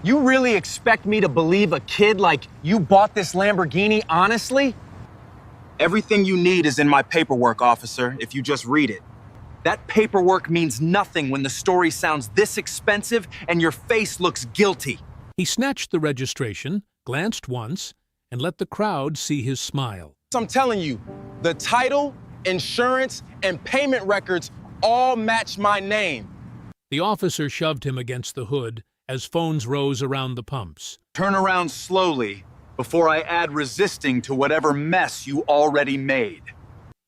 You really expect me to believe a kid like you bought this Lamborghini honestly? Everything you need is in my paperwork, officer, if you just read it. That paperwork means nothing when the story sounds this expensive and your face looks guilty. He snatched the registration, glanced once, and let the crowd see his smile. I'm telling you, the title, insurance, and payment records all match my name. The officer shoved him against the hood as phones rose around the pumps. Turn around slowly before I add resisting to whatever mess you already made.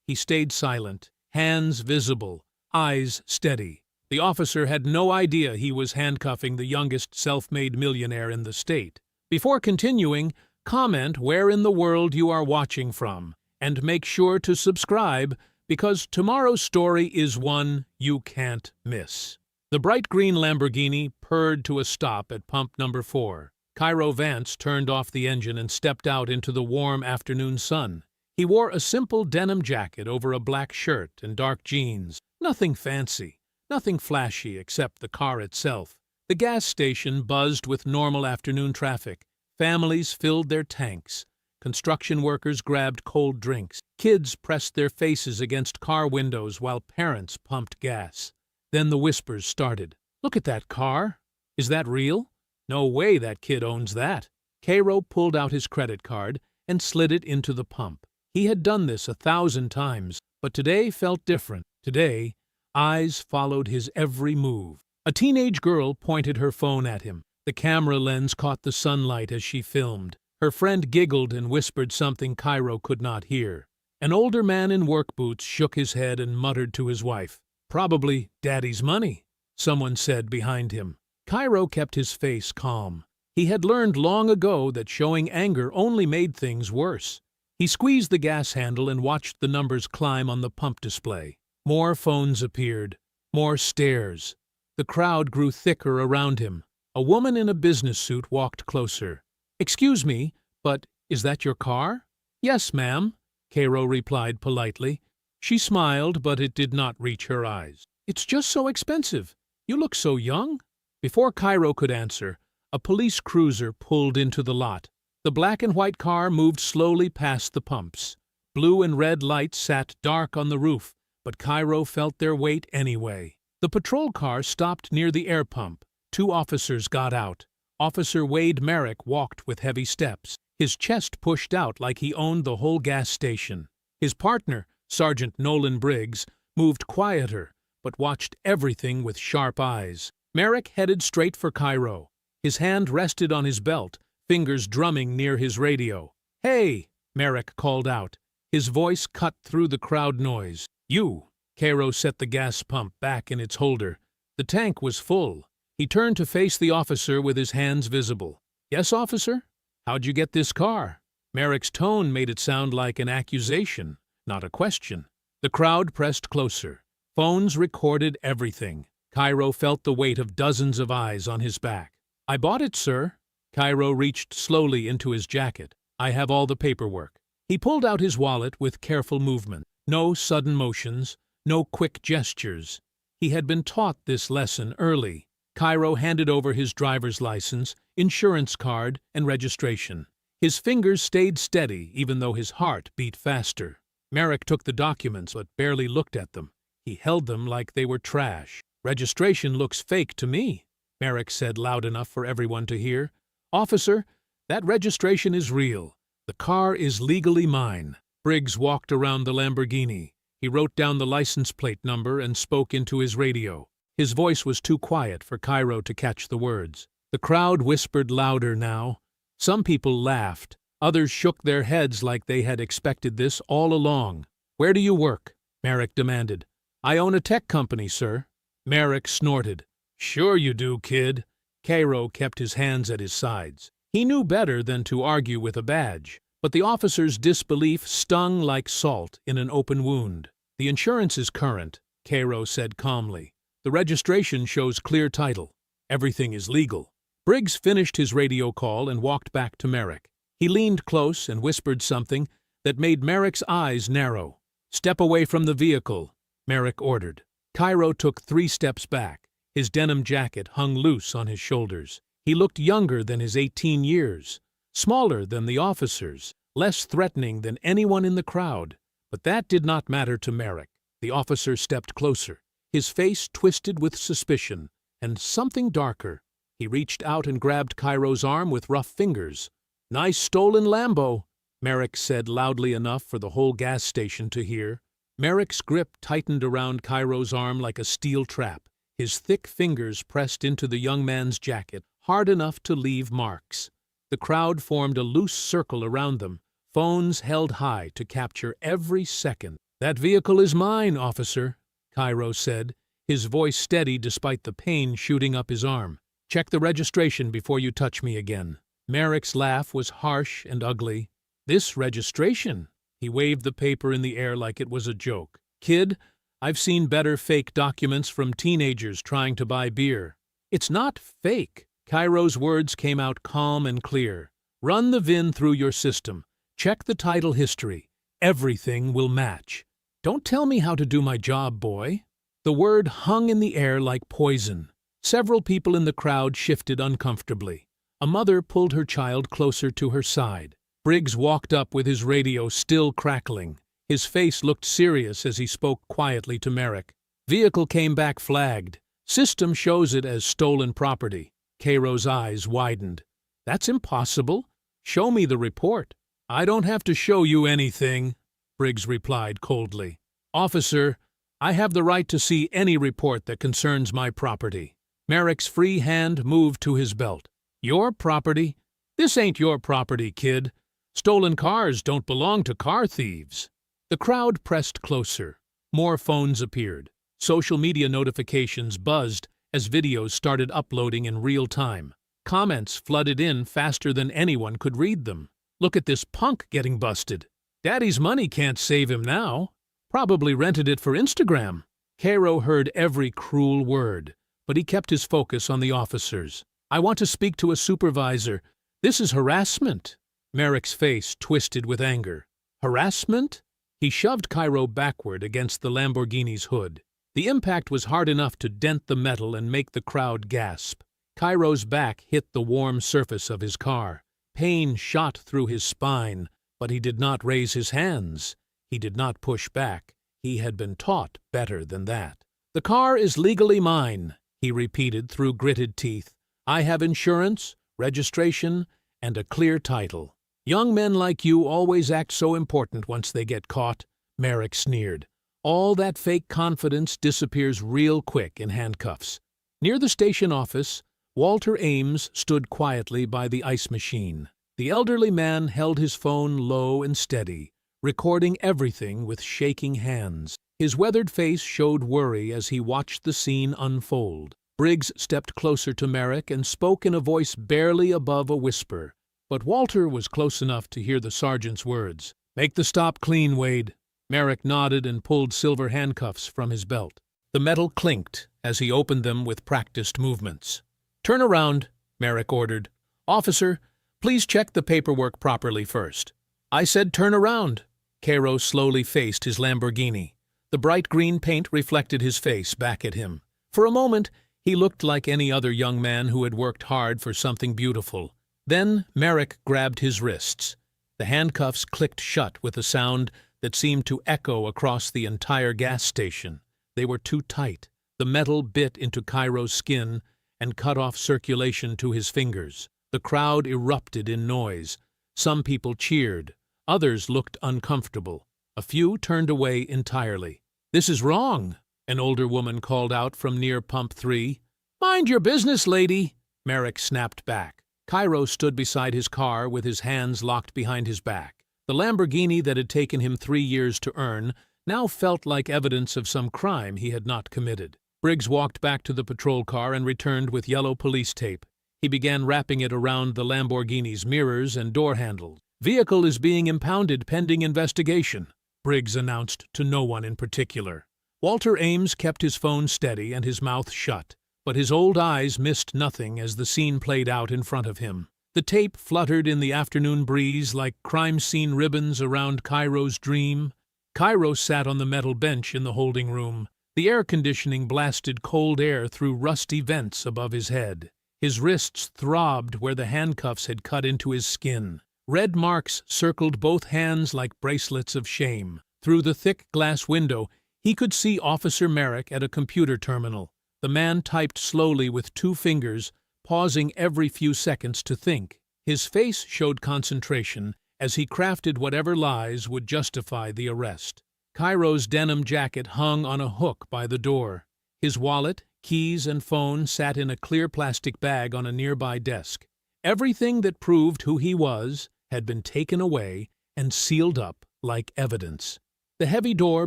He stayed silent, hands visible, eyes steady. The officer had no idea he was handcuffing the youngest self-made millionaire in the state. Before continuing, comment where in the world you are watching from, and make sure to subscribe because tomorrow's story is one you can't miss. The bright green Lamborghini purred to a stop at pump number 4. Cairo Vance turned off the engine and stepped out into the warm afternoon sun. He wore a simple denim jacket over a black shirt and dark jeans. Nothing fancy, nothing flashy except the car itself. The gas station buzzed with normal afternoon traffic. Families filled their tanks. Construction workers grabbed cold drinks. Kids pressed their faces against car windows while parents pumped gas. Then the whispers started. "Look at that car. Is that real? No way that kid owns that." Cairo pulled out his credit card and slid it into the pump. He had done this 1,000 times, but today felt different. Today, eyes followed his every move. A teenage girl pointed her phone at him. The camera lens caught the sunlight as she filmed. Her friend giggled and whispered something Cairo could not hear. An older man in work boots shook his head and muttered to his wife. "Probably Daddy's money," someone said behind him. Cairo kept his face calm. He had learned long ago that showing anger only made things worse. He squeezed the gas handle and watched the numbers climb on the pump display. More phones appeared. More stares. The crowd grew thicker around him. A woman in a business suit walked closer. "Excuse me, but is that your car?" "Yes, ma'am," Cairo replied politely. She smiled, but it did not reach her eyes. "It's just so expensive. You look so young." Before Cairo could answer, a police cruiser pulled into the lot. The black and white car moved slowly past the pumps. Blue and red lights sat dark on the roof, but Cairo felt their weight anyway. The patrol car stopped near the air pump. 2 officers got out. Officer Wade Merrick walked with heavy steps, his chest pushed out like he owned the whole gas station. His partner, Sergeant Nolan Briggs, moved quieter, but watched everything with sharp eyes. Merrick headed straight for Cairo. His hand rested on his belt, fingers drumming near his radio. "Hey!" Merrick called out. His voice cut through the crowd noise. "You!" Cairo set the gas pump back in its holder. The tank was full. He turned to face the officer with his hands visible. "Yes, officer? How'd you get this car?" Merrick's tone made it sound like an accusation, not a question. The crowd pressed closer. Phones recorded everything. Cairo felt the weight of dozens of eyes on his back. "I bought it, sir." Cairo reached slowly into his jacket. "I have all the paperwork." He pulled out his wallet with careful movement. No sudden motions, no quick gestures. He had been taught this lesson early. Cairo handed over his driver's license, insurance card, and registration. His fingers stayed steady even though his heart beat faster. Merrick took the documents but barely looked at them. He held them like they were trash. "Registration looks fake to me," Merrick said loud enough for everyone to hear. "Officer, that registration is real. The car is legally mine." Briggs walked around the Lamborghini. He wrote down the license plate number and spoke into his radio. His voice was too quiet for Cairo to catch the words. The crowd whispered louder now. Some people laughed. Others shook their heads like they had expected this all along. "Where do you work?" Merrick demanded. "I own a tech company, sir." Merrick snorted. "Sure you do, kid." Cairo kept his hands at his sides. He knew better than to argue with a badge, but the officer's disbelief stung like salt in an open wound. "The insurance is current," Cairo said calmly. "The registration shows clear title. Everything is legal." Briggs finished his radio call and walked back to Merrick. He leaned close and whispered something that made Merrick's eyes narrow. "Step away from the vehicle," Merrick ordered. Cairo took 3 steps back. His denim jacket hung loose on his shoulders. He looked younger than his 18 years, smaller than the officers, less threatening than anyone in the crowd. But that did not matter to Merrick. The officer stepped closer, his face twisted with suspicion, and something darker. He reached out and grabbed Cairo's arm with rough fingers. "Nice stolen Lambo," Merrick said loudly enough for the whole gas station to hear. Merrick's grip tightened around Cairo's arm like a steel trap. His thick fingers pressed into the young man's jacket, hard enough to leave marks. The crowd formed a loose circle around them, phones held high to capture every second. "That vehicle is mine, officer," Cairo said, his voice steady despite the pain shooting up his arm. "Check the registration before you touch me again." Merrick's laugh was harsh and ugly. "This registration?" He waved the paper in the air like it was a joke. "Kid, I've seen better fake documents from teenagers trying to buy beer." "It's not fake." Cairo's words came out calm and clear. "Run the VIN through your system. Check the title history. Everything will match. Don't tell me how to do my job, boy." The word hung in the air like poison. Several people in the crowd shifted uncomfortably. A mother pulled her child closer to her side. Briggs walked up with his radio still crackling. His face looked serious as he spoke quietly to Merrick. "Vehicle came back flagged. System shows it as stolen property." Cairo's eyes widened. "That's impossible. Show me the report." "I don't have to show you anything," Briggs replied coldly. "Officer, I have the right to see any report that concerns my property." Merrick's free hand moved to his belt. "Your property? This ain't your property, kid. Stolen cars don't belong to car thieves." The crowd pressed closer. More phones appeared. Social media notifications buzzed as videos started uploading in real time. Comments flooded in faster than anyone could read them. "Look at this punk getting busted. Daddy's money can't save him now. Probably rented it for Instagram." Cairo heard every cruel word, but he kept his focus on the officers. "I want to speak to a supervisor. This is harassment." Merrick's face twisted with anger. "Harassment?" He shoved Cairo backward against the Lamborghini's hood. The impact was hard enough to dent the metal and make the crowd gasp. Cairo's back hit the warm surface of his car. Pain shot through his spine, but he did not raise his hands. He did not push back. He had been taught better than that. "The car is legally mine," he repeated through gritted teeth. "I have insurance, registration, and a clear title." "Young men like you always act so important once they get caught," Merrick sneered. "All that fake confidence disappears real quick in handcuffs." Near the station office, Walter Ames stood quietly by the ice machine. The elderly man held his phone low and steady, recording everything with shaking hands. His weathered face showed worry as he watched the scene unfold. Briggs stepped closer to Merrick and spoke in a voice barely above a whisper. But Walter was close enough to hear the sergeant's words. "Make the stop clean, Wade." Merrick nodded and pulled silver handcuffs from his belt. The metal clinked as he opened them with practiced movements. "Turn around," Merrick ordered. "Officer, please check the paperwork properly first." "I said turn around." Cairo slowly faced his Lamborghini. The bright green paint reflected his face back at him. For a moment, he looked like any other young man who had worked hard for something beautiful. Then Merrick grabbed his wrists. The handcuffs clicked shut with a sound that seemed to echo across the entire gas station. They were too tight. The metal bit into Cairo's skin and cut off circulation to his fingers. The crowd erupted in noise. Some people cheered. Others looked uncomfortable. A few turned away entirely. "This is wrong," an older woman called out from near Pump 3. "Mind your business, lady," Merrick snapped back. Cairo stood beside his car with his hands locked behind his back. The Lamborghini that had taken him 3 years to earn now felt like evidence of some crime he had not committed. Briggs walked back to the patrol car and returned with yellow police tape. He began wrapping it around the Lamborghini's mirrors and door handles. "Vehicle is being impounded pending investigation," Briggs announced to no one in particular. Walter Ames kept his phone steady and his mouth shut, but his old eyes missed nothing as the scene played out in front of him. The tape fluttered in the afternoon breeze like crime scene ribbons around Cairo's dream. Cairo sat on the metal bench in the holding room. The air conditioning blasted cold air through rusty vents above his head. His wrists throbbed where the handcuffs had cut into his skin. Red marks circled both hands like bracelets of shame. Through the thick glass window, he could see Officer Merrick at a computer terminal. The man typed slowly with 2 fingers, pausing every few seconds to think. His face showed concentration as he crafted whatever lies would justify the arrest. Cairo's denim jacket hung on a hook by the door. His wallet, keys, and phone sat in a clear plastic bag on a nearby desk. Everything that proved who he was had been taken away and sealed up like evidence. The heavy door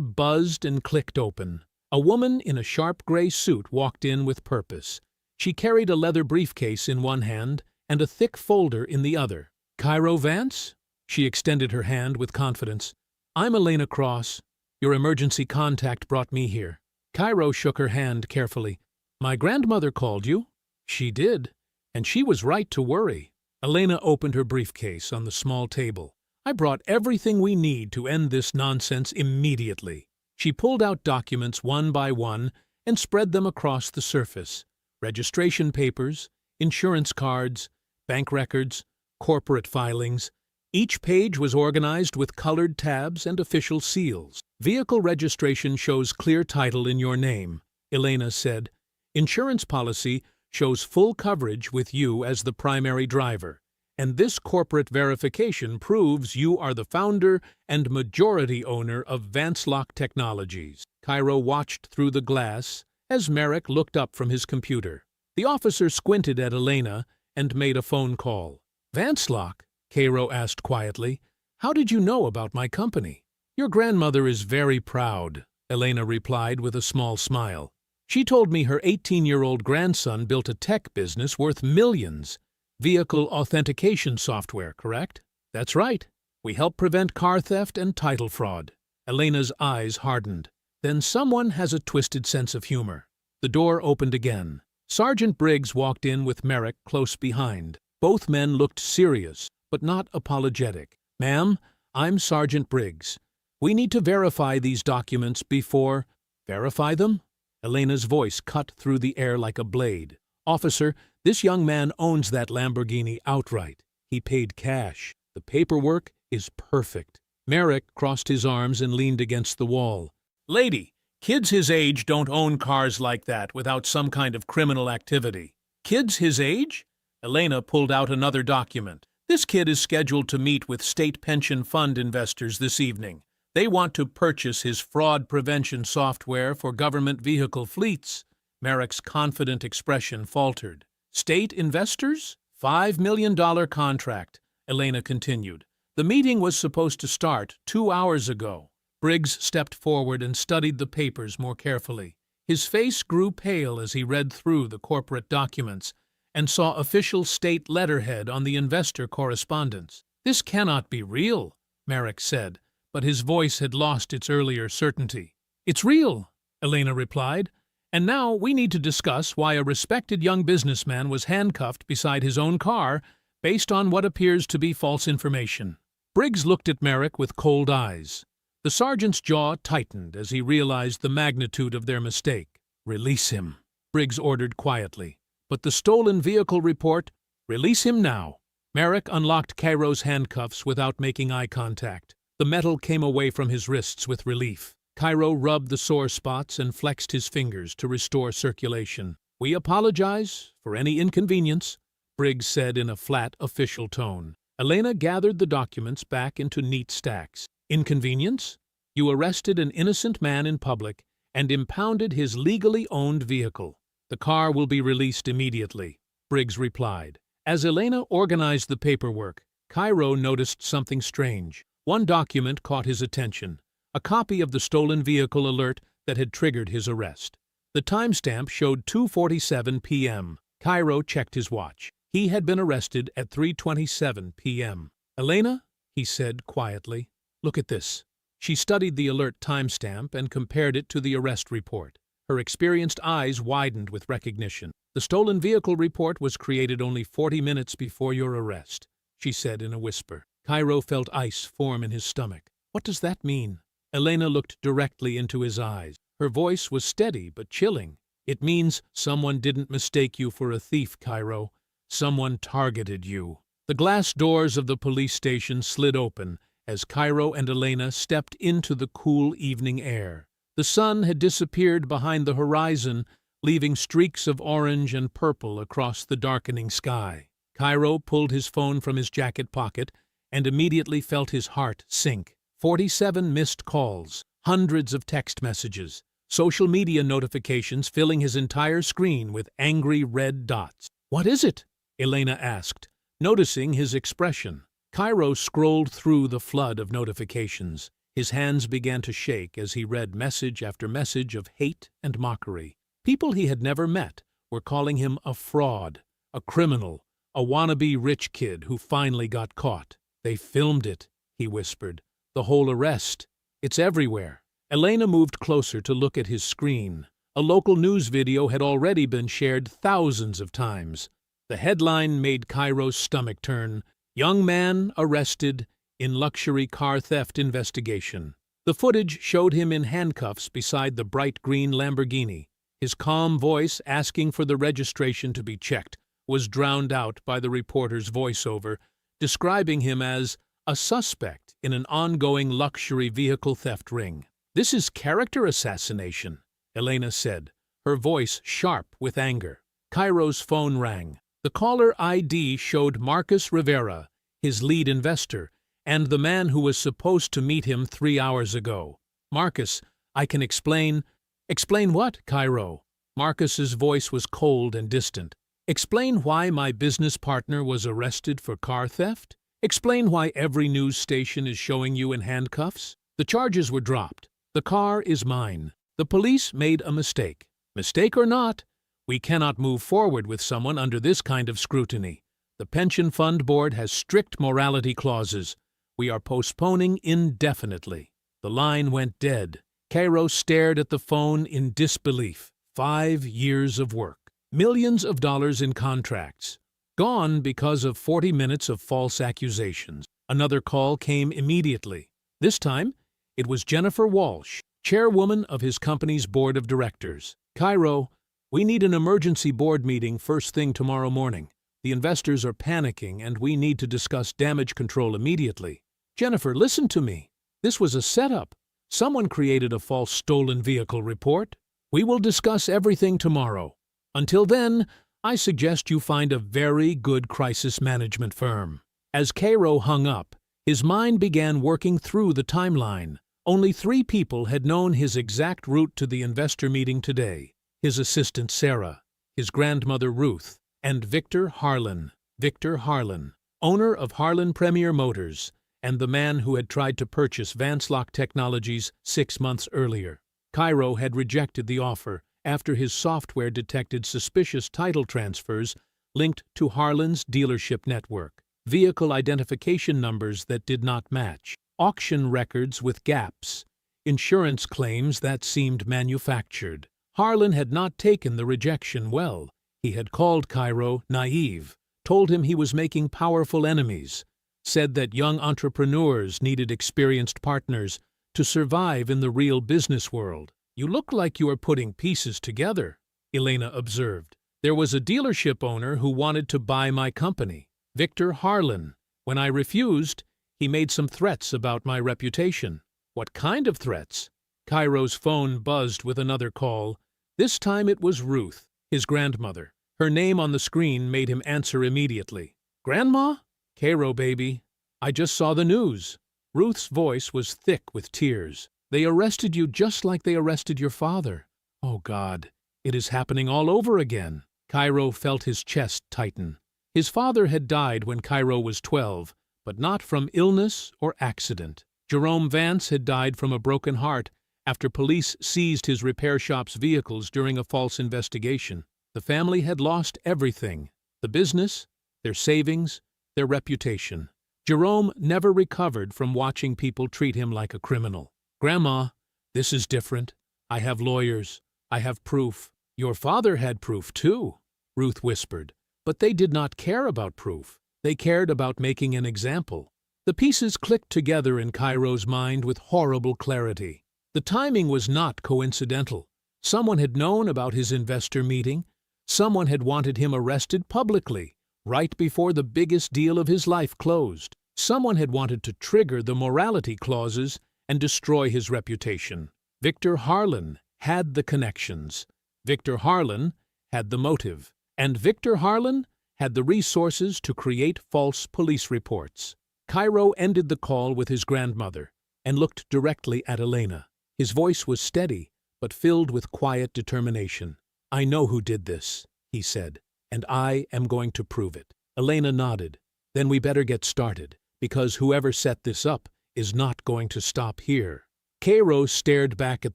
buzzed and clicked open. A woman in a sharp gray suit walked in with purpose. She carried a leather briefcase in one hand and a thick folder in the other. "Cairo Vance?" She extended her hand with confidence. "I'm Elena Cross. Your emergency contact brought me here." Cairo shook her hand carefully. "My grandmother called you?" "She did, and she was right to worry." Elena opened her briefcase on the small table. "I brought everything we need to end this nonsense immediately." She pulled out documents one by one and spread them across the surface. Registration papers, insurance cards, bank records, corporate filings. Each page was organized with colored tabs and official seals. "Vehicle registration shows clear title in your name," Elena said. "Insurance policy shows full coverage with you as the primary driver. And this corporate verification proves you are the founder and majority owner of Vancelock Technologies." Cairo watched through the glass as Merrick looked up from his computer. The officer squinted at Elena and made a phone call. "Vancelock?" Cairo asked quietly. "How did you know about my company?" "Your grandmother is very proud," Elena replied with a small smile. "She told me her 18-year-old grandson built a tech business worth millions. Vehicle authentication software, correct?" "That's right. We help prevent car theft and title fraud." Elena's eyes hardened. "Then someone has a twisted sense of humor." The door opened again. Sergeant Briggs walked in with Merrick close behind. Both men looked serious, but not apologetic. "Ma'am, I'm Sergeant Briggs. We need to verify these documents before—" "Verify them?" Elena's voice cut through the air like a blade. "Officer, this young man owns that Lamborghini outright. He paid cash. The paperwork is perfect." Merrick crossed his arms and leaned against the wall. "Lady, kids his age don't own cars like that without some kind of criminal activity." "Kids his age?" Elena pulled out another document. "This kid is scheduled to meet with state pension fund investors this evening. They want to purchase his fraud prevention software for government vehicle fleets." Merrick's confident expression faltered. "State investors? $5 million contract," Elena continued. "The meeting was supposed to start 2 hours ago." Briggs stepped forward and studied the papers more carefully. His face grew pale as he read through the corporate documents and saw official state letterhead on the investor correspondence. "This cannot be real," Merrick said, but his voice had lost its earlier certainty. "It's real," Elena replied. "And now we need to discuss why a respected young businessman was handcuffed beside his own car based on what appears to be false information." Briggs looked at Merrick with cold eyes. The sergeant's jaw tightened as he realized the magnitude of their mistake. "Release him," Briggs ordered quietly. "But the stolen vehicle report—" "Release him now." Merrick unlocked Cairo's handcuffs without making eye contact. The metal came away from his wrists with relief. Cairo rubbed the sore spots and flexed his fingers to restore circulation. "We apologize for any inconvenience," Briggs said in a flat, official tone. Elena gathered the documents back into neat stacks. "Inconvenience? You arrested an innocent man in public and impounded his legally owned vehicle. The car will be released immediately," Briggs replied. As Elena organized the paperwork, Cairo noticed something strange. One document caught his attention. A copy of the stolen vehicle alert that had triggered his arrest. The timestamp showed 2:47 p.m. Cairo checked his watch. He had been arrested at 3:27 p.m. "Elena," he said quietly, "look at this." She studied the alert timestamp and compared it to the arrest report. Her experienced eyes widened with recognition. "The stolen vehicle report was created only 40 minutes before your arrest," she said in a whisper. Cairo felt ice form in his stomach. "What does that mean?" Elena looked directly into his eyes. Her voice was steady but chilling. It means someone didn't mistake you for a thief, Cairo. Someone targeted you. The glass doors of the police station slid open as Cairo and Elena stepped into the cool evening air. The sun had disappeared behind the horizon, leaving streaks of orange and purple across the darkening sky. Cairo pulled his phone from his jacket pocket and immediately felt his heart sink. 47 missed calls, hundreds of text messages, social media notifications filling his entire screen with angry red dots. "What is it?" Elena asked, noticing his expression. Cairo scrolled through the flood of notifications. His hands began to shake as he read message after message of hate and mockery. People he had never met were calling him a fraud, a criminal, a wannabe rich kid who finally got caught. "They filmed it," he whispered. "The whole arrest. It's everywhere." Elena moved closer to look at his screen. A local news video had already been shared thousands of times. The headline made Cairo's stomach turn. "Young man arrested in luxury car theft investigation." The footage showed him in handcuffs beside the bright green Lamborghini. His calm voice asking for the registration to be checked was drowned out by the reporter's voiceover, describing him as a suspect in an ongoing luxury vehicle theft ring. "This is character assassination," Elena said, her voice sharp with anger. Cairo's phone rang. The caller ID showed Marcus Rivera, his lead investor, and the man who was supposed to meet him 3 hours ago. "Marcus, I can explain—" "Explain what, Cairo?" Marcus's voice was cold and distant. "Explain why my business partner was arrested for car theft? Explain why every news station is showing you in handcuffs? The charges were dropped. The car is mine. The police made a mistake. Mistake or not, we cannot move forward with someone under this kind of scrutiny. The Pension Fund Board has strict morality clauses. We are postponing indefinitely." The line went dead. Cairo stared at the phone in disbelief. 5 years of work. Millions of dollars in contracts. Gone because of 40 minutes of false accusations. Another call came immediately. This time, it was Jennifer Walsh, chairwoman of his company's board of directors. "Cairo, we need an emergency board meeting first thing tomorrow morning. The investors are panicking and we need to discuss damage control immediately." "Jennifer, listen to me. This was a setup. Someone created a false stolen vehicle report. We will discuss everything tomorrow. Until then, I suggest you find a very good crisis management firm." As Cairo hung up, his mind began working through the timeline. Only 3 people had known his exact route to the investor meeting today: his assistant Sarah, his grandmother Ruth, and Victor Harlan. Victor Harlan, owner of Harlan Premier Motors, and the man who had tried to purchase Vanslock Technologies 6 months earlier. Cairo had rejected the offer after his software detected suspicious title transfers linked to Harlan's dealership network, vehicle identification numbers that did not match, auction records with gaps, insurance claims that seemed manufactured. Harlan had not taken the rejection well. He had called Cairo naive, told him he was making powerful enemies, said that young entrepreneurs needed experienced partners to survive in the real business world. "You look like you are putting pieces together," Elena observed. "There was a dealership owner who wanted to buy my company, Victor Harlan. When I refused, he made some threats about my reputation." "What kind of threats?" Cairo's phone buzzed with another call. This time it was Ruth, his grandmother. Her name on the screen made him answer immediately. "Grandma?" "Cairo, baby. I just saw the news." Ruth's voice was thick with tears. "They arrested you just like they arrested your father." "Oh, God, it is happening all over again." Cairo felt his chest tighten. His father had died when Cairo was 12, but not from illness or accident. Jerome Vance had died from a broken heart after police seized his repair shop's vehicles during a false investigation. The family had lost everything: the business, their savings, their reputation. Jerome never recovered from watching people treat him like a criminal. "Grandma, this is different. I have lawyers. I have proof." "Your father had proof, too," Ruth whispered. "But they did not care about proof. They cared about making an example." The pieces clicked together in Cairo's mind with horrible clarity. The timing was not coincidental. Someone had known about his investor meeting. Someone had wanted him arrested publicly, right before the biggest deal of his life closed. Someone had wanted to trigger the morality clauses and destroy his reputation. Victor Harlan had the connections. Victor Harlan had the motive. And Victor Harlan had the resources to create false police reports. Cairo ended the call with his grandmother and looked directly at Elena. His voice was steady, but filled with quiet determination. "I know who did this," he said, "and I am going to prove it." Elena nodded. "Then we better get started, because whoever set this up is not going to stop here." Cairo stared back at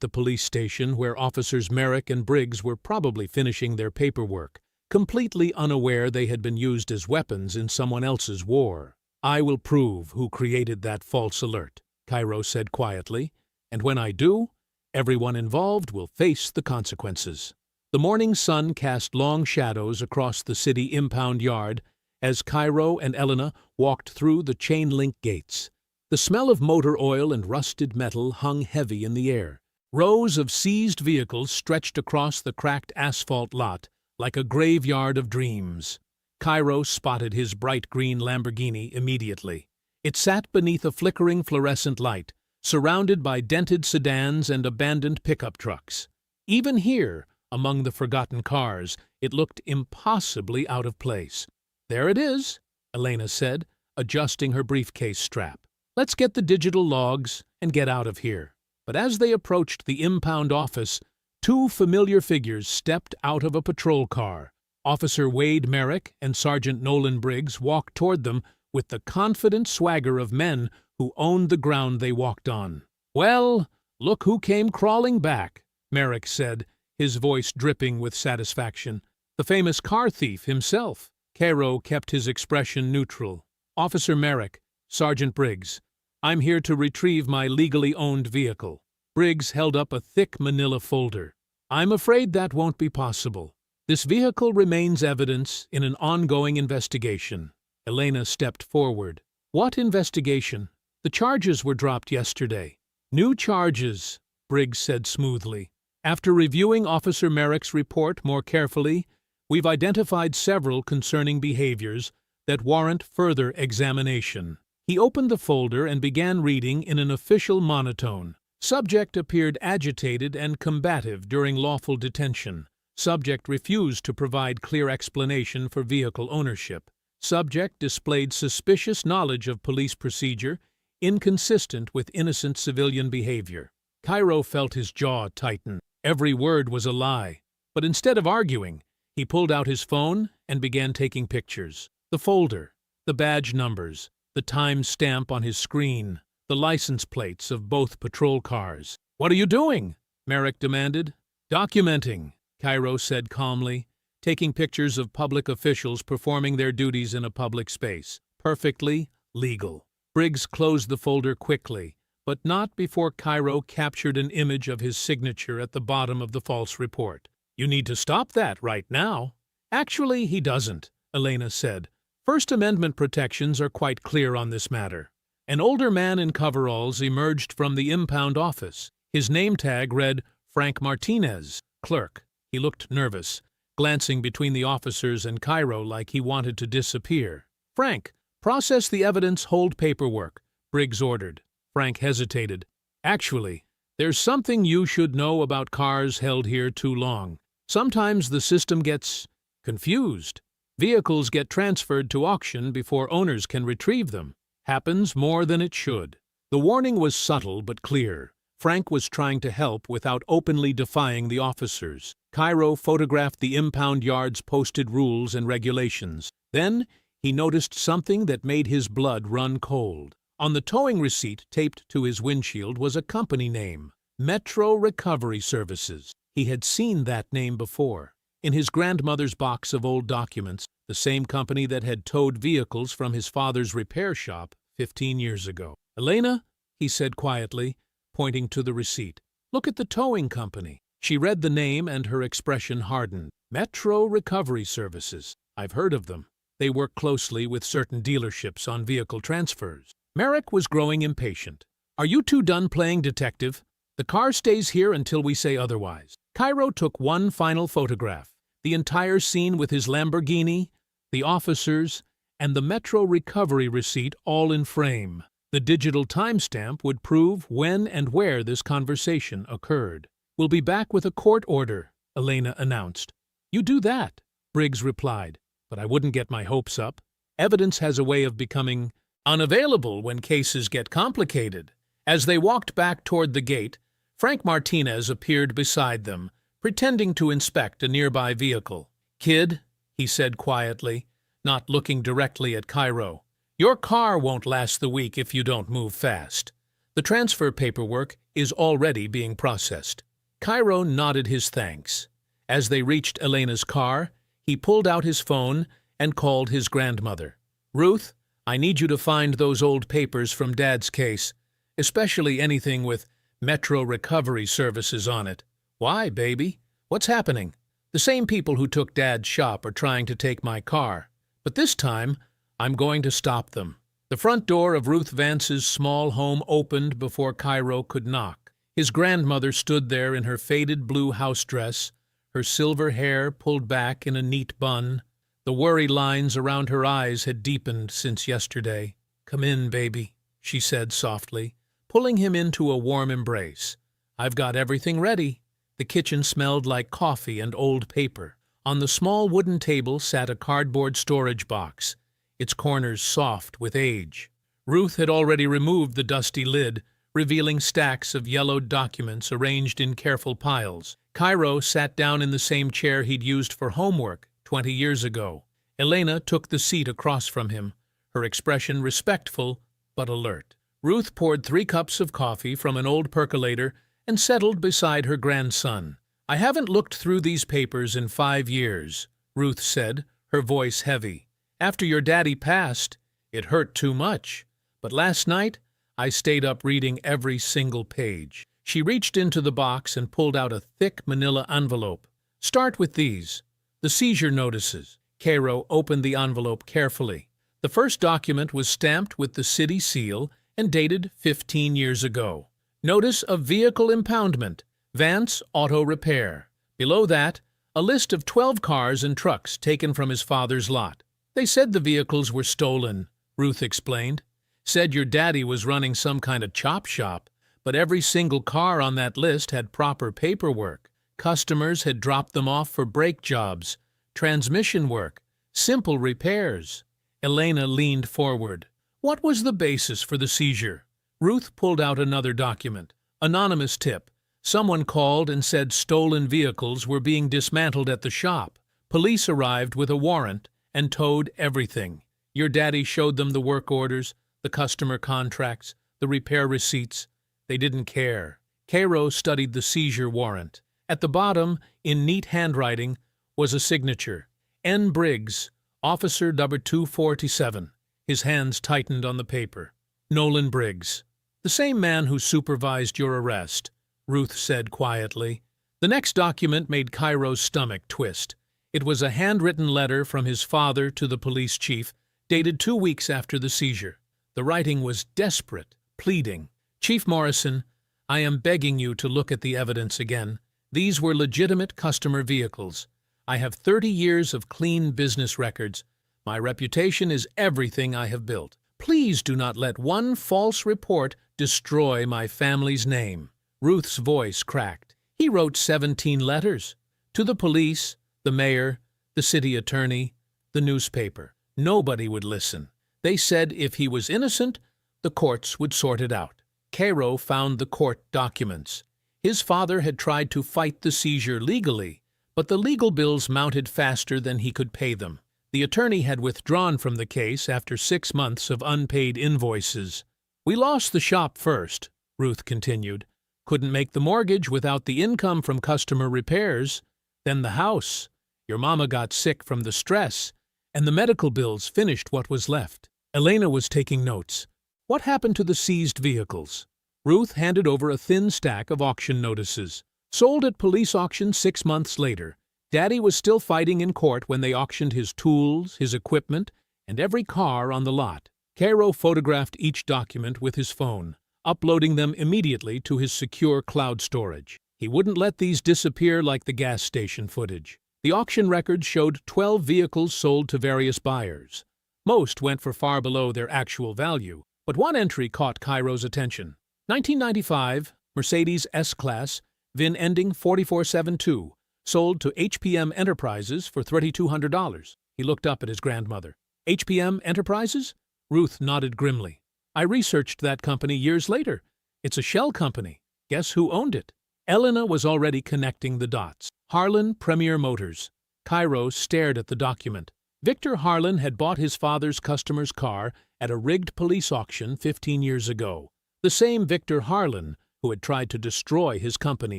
the police station where Officers Merrick and Briggs were probably finishing their paperwork, completely unaware they had been used as weapons in someone else's war. "I will prove who created that false alert," Cairo said quietly, "and when I do, everyone involved will face the consequences." The morning sun cast long shadows across the city impound yard as Cairo and Elena walked through the chain-link gates. The smell of motor oil and rusted metal hung heavy in the air. Rows of seized vehicles stretched across the cracked asphalt lot like a graveyard of dreams. Cairo spotted his bright green Lamborghini immediately. It sat beneath a flickering fluorescent light, surrounded by dented sedans and abandoned pickup trucks. Even here, among the forgotten cars, it looked impossibly out of place. "There it is," Elena said, adjusting her briefcase strap. "Let's get the digital logs and get out of here." But as they approached the impound office, two familiar figures stepped out of a patrol car. Officer Wade Merrick and Sergeant Nolan Briggs walked toward them with the confident swagger of men who owned the ground they walked on. "Well, look who came crawling back," Merrick said, his voice dripping with satisfaction. "The famous car thief himself." Cairo kept his expression neutral. "Officer Merrick, Sergeant Briggs, I'm here to retrieve my legally owned vehicle." Briggs held up a thick manila folder. "I'm afraid that won't be possible. This vehicle remains evidence in an ongoing investigation." Elena stepped forward. "What investigation? The charges were dropped yesterday." "New charges," Briggs said smoothly. "After reviewing Officer Merrick's report more carefully, we've identified several concerning behaviors that warrant further examination." He opened the folder and began reading in an official monotone. Subject appeared agitated and combative during lawful detention. Subject refused to provide clear explanation for vehicle ownership. Subject displayed suspicious knowledge of police procedure, inconsistent with innocent civilian behavior. Cairo felt his jaw tighten. Every word was a lie. But instead of arguing, he pulled out his phone and began taking pictures. The folder, the badge numbers, the time stamp on his screen, the license plates of both patrol cars. "What are you doing?" Merrick demanded. "Documenting," Cairo said calmly, taking pictures of public officials performing their duties in a public space. Perfectly legal. Briggs closed the folder quickly, but not before Cairo captured an image of his signature at the bottom of the false report. "You need to stop that right now." "Actually, he doesn't," Elena said. "First Amendment protections are quite clear on this matter." An older man in coveralls emerged from the impound office. His name tag read Frank Martinez, clerk. He looked nervous, glancing between the officers and Cairo like he wanted to disappear. "Frank, process the evidence, hold paperwork," Briggs ordered. Frank hesitated. "Actually, there's something you should know about cars held here too long. Sometimes the system gets confused. Vehicles get transferred to auction before owners can retrieve them. Happens more than it should." The warning was subtle but clear. Frank was trying to help without openly defying the officers. Cairo photographed the impound yard's posted rules and regulations. Then he noticed something that made his blood run cold. On the towing receipt taped to his windshield was a company name, Metro Recovery Services. He had seen that name before. In his grandmother's box of old documents, the same company that had towed vehicles from his father's repair shop 15 years ago. "Elena," he said quietly, pointing to the receipt, "look at the towing company." She read the name and her expression hardened. "Metro Recovery Services. I've heard of them. They work closely with certain dealerships on vehicle transfers." Merrick was growing impatient. "Are you two done playing detective? The car stays here until we say otherwise." Cairo took one final photograph, the entire scene with his Lamborghini, the officers, and the Metro recovery receipt all in frame. The digital timestamp would prove when and where this conversation occurred. "We'll be back with a court order," Elena announced. "You do that," Briggs replied, "but I wouldn't get my hopes up. Evidence has a way of becoming unavailable when cases get complicated." As they walked back toward the gate, Frank Martinez appeared beside them, pretending to inspect a nearby vehicle. "Kid," he said quietly, not looking directly at Cairo, "your car won't last the week if you don't move fast. The transfer paperwork is already being processed." Cairo nodded his thanks. As they reached Elena's car, he pulled out his phone and called his grandmother. "Ruth, I need you to find those old papers from Dad's case, especially anything with Metro Recovery Services on it." "Why, baby? What's happening?" "The same people who took Dad's shop are trying to take my car. But this time, I'm going to stop them." The front door of Ruth Vance's small home opened before Cairo could knock. His grandmother stood there in her faded blue house dress, her silver hair pulled back in a neat bun. The worry lines around her eyes had deepened since yesterday. "Come in, baby," she said softly, pulling him into a warm embrace. "I've got everything ready." The kitchen smelled like coffee and old paper. On the small wooden table sat a cardboard storage box, its corners soft with age. Ruth had already removed the dusty lid, revealing stacks of yellowed documents arranged in careful piles. Cairo sat down in the same chair he'd used for homework 20 years ago. Elena took the seat across from him, her expression respectful but alert. Ruth poured 3 cups of coffee from an old percolator and settled beside her grandson. "I haven't looked through these papers in 5 years, Ruth said, her voice heavy. "After your daddy passed, it hurt too much. But last night, I stayed up reading every single page." She reached into the box and pulled out a thick manila envelope. "Start with these, the seizure notices." Cairo opened the envelope carefully. The first document was stamped with the city seal and dated 15 years ago. "Notice of vehicle impoundment, Vance Auto Repair." Below that, a list of 12 cars and trucks taken from his father's lot. "They said the vehicles were stolen," Ruth explained. "Said your daddy was running some kind of chop shop, but every single car on that list had proper paperwork. Customers had dropped them off for brake jobs, transmission work, simple repairs." Elena leaned forward. "What was the basis for the seizure?" Ruth pulled out another document. "Anonymous tip. Someone called and said stolen vehicles were being dismantled at the shop. Police arrived with a warrant and towed everything. Your daddy showed them the work orders, the customer contracts, the repair receipts. They didn't care." Cairo studied the seizure warrant. At the bottom, in neat handwriting, was a signature. "N. Briggs, Officer number 247. His hands tightened on the paper. "Nolan Briggs. The same man who supervised your arrest," Ruth said quietly. The next document made Cairo's stomach twist. It was a handwritten letter from his father to the police chief, dated 2 weeks after the seizure. The writing was desperate, pleading. "Chief Morrison, I am begging you to look at the evidence again. These were legitimate customer vehicles. I have 30 years of clean business records. My reputation is everything I have built. Please do not let one false report destroy my family's name." Ruth's voice cracked. "He wrote 17 letters. To the police, the mayor, the city attorney, the newspaper. Nobody would listen. They said if he was innocent, the courts would sort it out." Cairo found the court documents. His father had tried to fight the seizure legally, but the legal bills mounted faster than he could pay them. The attorney had withdrawn from the case after 6 months of unpaid invoices. "We lost the shop first," Ruth continued. "Couldn't make the mortgage without the income from customer repairs. Then the house. Your mama got sick from the stress, and the medical bills finished what was left." Elena was taking notes. "What happened to the seized vehicles?" Ruth handed over a thin stack of auction notices. "Sold at police auction 6 months later. Daddy was still fighting in court when they auctioned his tools, his equipment, and every car on the lot." Cairo photographed each document with his phone, uploading them immediately to his secure cloud storage. He wouldn't let these disappear like the gas station footage. The auction records showed 12 vehicles sold to various buyers. Most went for far below their actual value, but one entry caught Cairo's attention. 1995 Mercedes S-Class, VIN ending 4472, sold to HPM Enterprises for $3,200. He looked up at his grandmother. HPM Enterprises? Ruth nodded grimly. I researched that company years later. It's a shell company. Guess who owned it? Elena was already connecting the dots. Harlan Premier Motors. Cairo stared at the document. Victor Harlan had bought his father's customer's car at a rigged police auction 15 years ago. The same Victor Harlan who had tried to destroy his company